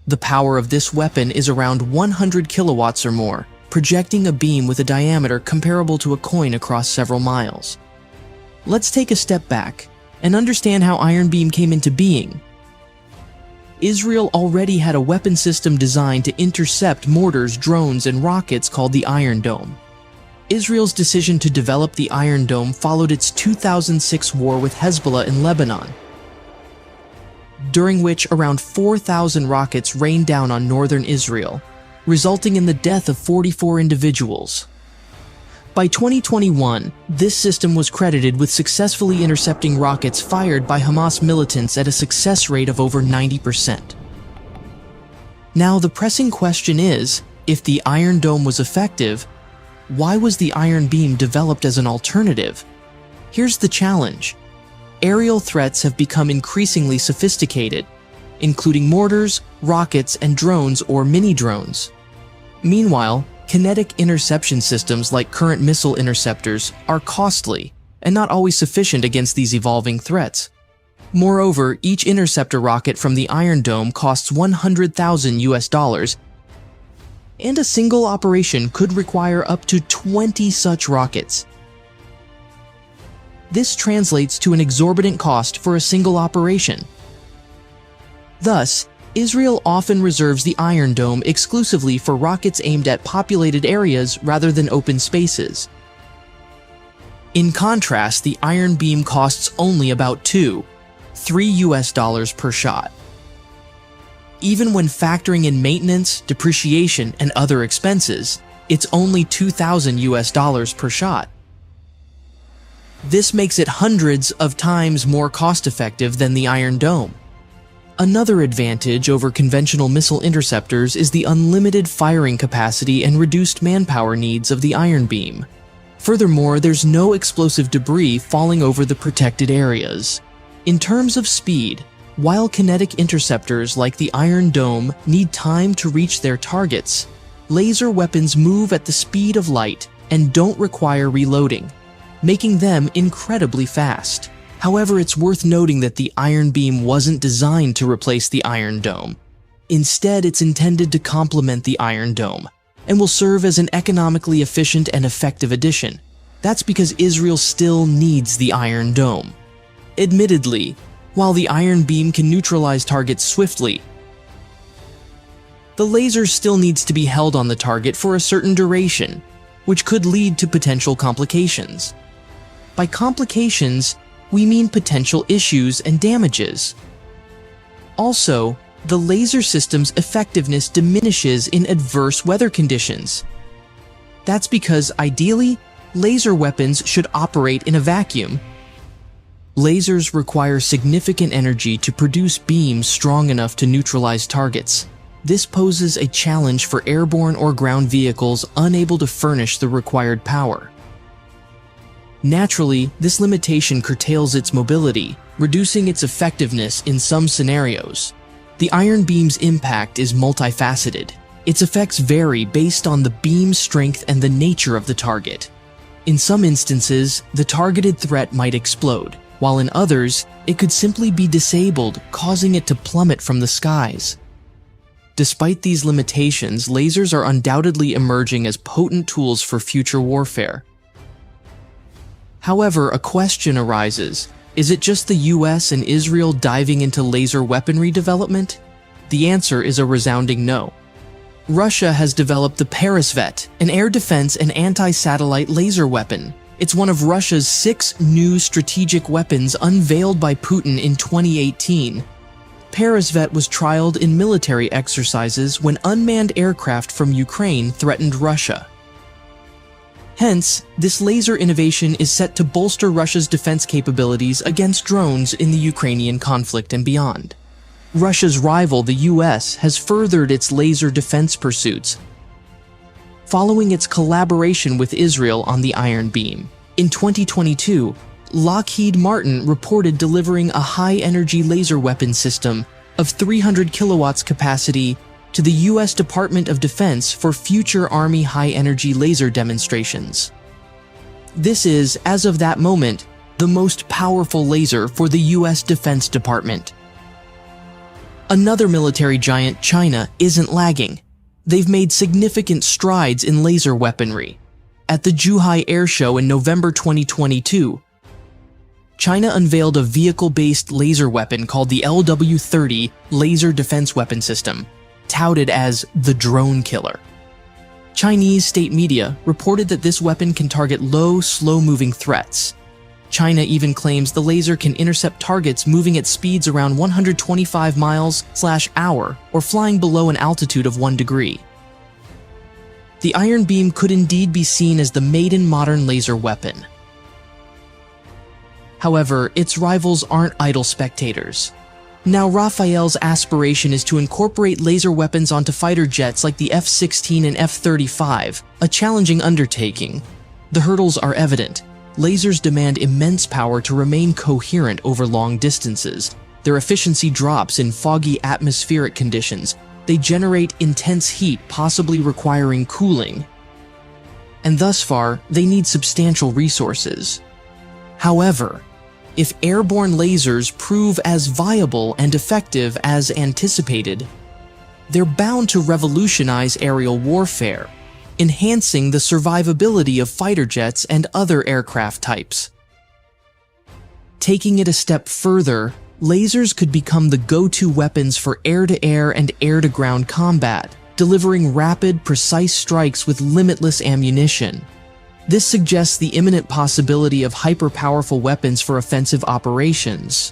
The power of this weapon is around 100 kilowatts or more, projecting a beam with a diameter comparable to a coin across several miles. Let's take a step back and understand how Iron Beam came into being. Israel already had a weapon system designed to intercept mortars, drones, and rockets called the Iron Dome. Israel's decision to develop the Iron Dome followed its 2006 war with Hezbollah in Lebanon, during which around 4,000 rockets rained down on northern Israel, resulting in the death of 44 individuals. By 2021, this system was credited with successfully intercepting rockets fired by Hamas militants at a success rate of over 90%. Now, the pressing question is, if the Iron Dome was effective, why was the Iron Beam developed as an alternative? Here's the challenge. Aerial threats have become increasingly sophisticated, including mortars, rockets, and drones or mini-drones. Meanwhile, kinetic interception systems like current missile interceptors are costly and not always sufficient against these evolving threats. Moreover, each interceptor rocket from the Iron Dome costs $100,000, and a single operation could require up to 20 such rockets. This translates to an exorbitant cost for a single operation. Thus, Israel often reserves the Iron Dome exclusively for rockets aimed at populated areas rather than open spaces. In contrast, the Iron Beam costs only about $3 per shot. Even when factoring in maintenance, depreciation, and other expenses, it's only $2,000 per shot. This makes it hundreds of times more cost-effective than the Iron Dome. Another advantage over conventional missile interceptors is the unlimited firing capacity and reduced manpower needs of the Iron Beam. Furthermore, there's no explosive debris falling over the protected areas. In terms of speed, while kinetic interceptors like the Iron Dome need time to reach their targets, laser weapons move at the speed of light and don't require reloading, making them incredibly fast. However, it's worth noting that the Iron Beam wasn't designed to replace the Iron Dome. Instead, it's intended to complement the Iron Dome and will serve as an economically efficient and effective addition. That's because Israel still needs the Iron Dome. Admittedly, while the iron beam can neutralize targets swiftly. The laser still needs to be held on the target for a certain duration, which could lead to potential complications. By complications, we mean potential issues and damages. Also, the laser system's effectiveness diminishes in adverse weather conditions. That's because, ideally, laser weapons should operate in a vacuum. Lasers require significant energy to produce beams strong enough to neutralize targets. This poses a challenge for airborne or ground vehicles unable to furnish the required power. Naturally, this limitation curtails its mobility, reducing its effectiveness in some scenarios. The iron beam's impact is multifaceted. Its effects vary based on the beam's strength and the nature of the target. In some instances, the targeted threat might explode, while in others, it could simply be disabled, causing it to plummet from the skies. Despite these limitations, lasers are undoubtedly emerging as potent tools for future warfare. However, a question arises. Is it just the US and Israel diving into laser weaponry development? The answer is a resounding no. Russia has developed the Peresvet, an air defense and anti-satellite laser weapon. It's one of Russia's 6 new strategic weapons unveiled by Putin in 2018. Peresvet was trialed in military exercises when unmanned aircraft from Ukraine threatened Russia. Hence, this laser innovation is set to bolster Russia's defense capabilities against drones in the Ukrainian conflict and beyond. Russia's rival, the US, has furthered its laser defense pursuits, following its collaboration with Israel on the Iron Beam. In 2022, Lockheed Martin reported delivering a high-energy laser weapon system of 300 kilowatts capacity to the U.S. Department of Defense for future Army high-energy laser demonstrations. This is, as of that moment, the most powerful laser for the U.S. Defense Department. Another military giant, China, isn't lagging. They've made significant strides in laser weaponry. At the Zhuhai Air Show in November 2022, China unveiled a vehicle-based laser weapon called the WW3 Laser Defense Weapon System, touted as the drone killer. Chinese state media reported that this weapon can target low, slow-moving threats. China even claims the laser can intercept targets moving at speeds around 125 miles/hour or flying below an altitude of 1 degree. The Iron Beam could indeed be seen as the maiden modern laser weapon. However, its rivals aren't idle spectators. Now, Rafael's aspiration is to incorporate laser weapons onto fighter jets like the F-16 and F-35, a challenging undertaking. The hurdles are evident. Lasers demand immense power to remain coherent over long distances. Their efficiency drops in foggy atmospheric conditions. They generate intense heat, possibly requiring cooling. And thus far, they need substantial resources. However, if airborne lasers prove as viable and effective as anticipated, they're bound to revolutionize aerial warfare, enhancing the survivability of fighter jets and other aircraft types. Taking it a step further, lasers could become the go-to weapons for air-to-air and air-to-ground combat, delivering rapid, precise strikes with limitless ammunition. This suggests the imminent possibility of hyper-powerful weapons for offensive operations.